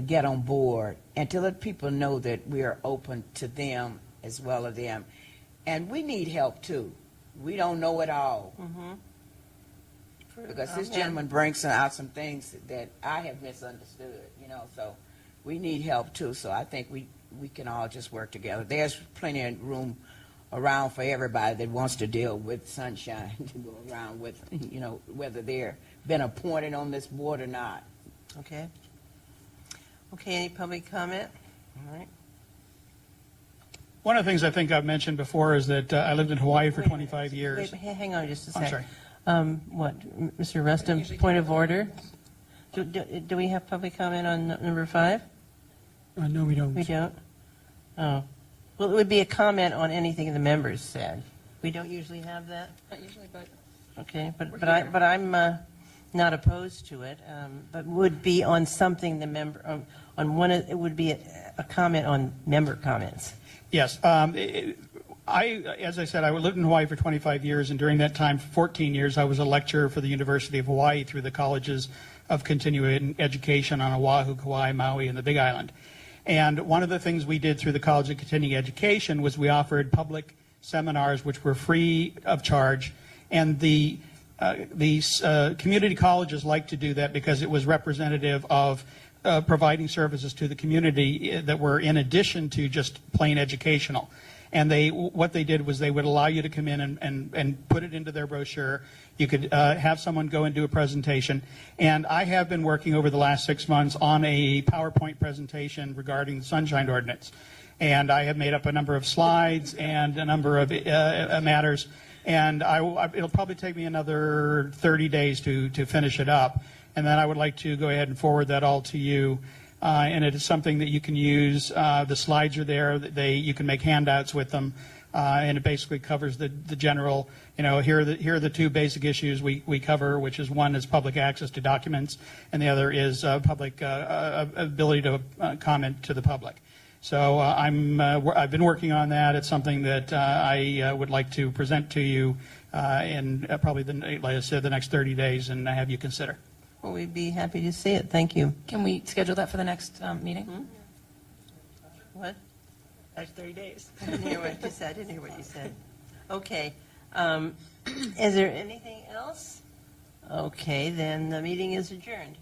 get on board and to let people know that we are open to them as well as them. And we need help too. We don't know it all. Because this gentleman brings out some things that I have misunderstood, so we need help too. So I think we can all just work together. There's plenty of room around for everybody that wants to deal with Sunshine to go around with, whether they're been appointed on this board or not. Okay. Okay, any public comment? All right. One of the things I think I've mentioned before is that I lived in Hawaii for Wait a 25 minute. years. Wait, hang on just a I'm sec. sorry. Mr. Rustum, point of order? Do we have public comment on number 5? No, we don't. We don't? Oh. Well, it would be a comment on anything the members said. We don't usually have that? Not usually, but Okay, but I'm not opposed to it, but would be on something the member, on one, it would be a comment on member comments. Yes. As I said, I lived in Hawaii for 25 years, and during that time, for 14 years, I was a lecturer for the University of Hawaii through the colleges of continuing education on Oahu, Kauai, Maui, and the Big Island. And one of the things we did through the College of Continuing Education was we offered public seminars which were free of charge, and these community colleges liked to do that because it was representative of providing services to the community that were in addition to just plain educational. And what they did was they would allow you to come in and put it into their brochure. You could have someone go and do a presentation. And I have been working over the last 6 months on a PowerPoint presentation regarding the Sunshine Ordinance. And I have made up a number of slides and a number of matters. And it'll probably take me another 30 days to finish it up. And then I would like to go ahead and forward that all to you. And it is something that you can use. The slides are there. You can make handouts with them. And it basically covers the general, here are the two basic issues we cover, which is one is public access to documents, and the other is public ability to comment to the public. So I've been working on that. It's something that I would like to present to you in probably, like I said, the next 30 days, and have you consider. Well, we'd be happy to see it. Thank you. Can we schedule that for the next meeting? What? Next 30 days. I didn't hear what you said. I didn't hear what you said. Okay. Is there anything else? Okay, then the meeting is adjourned.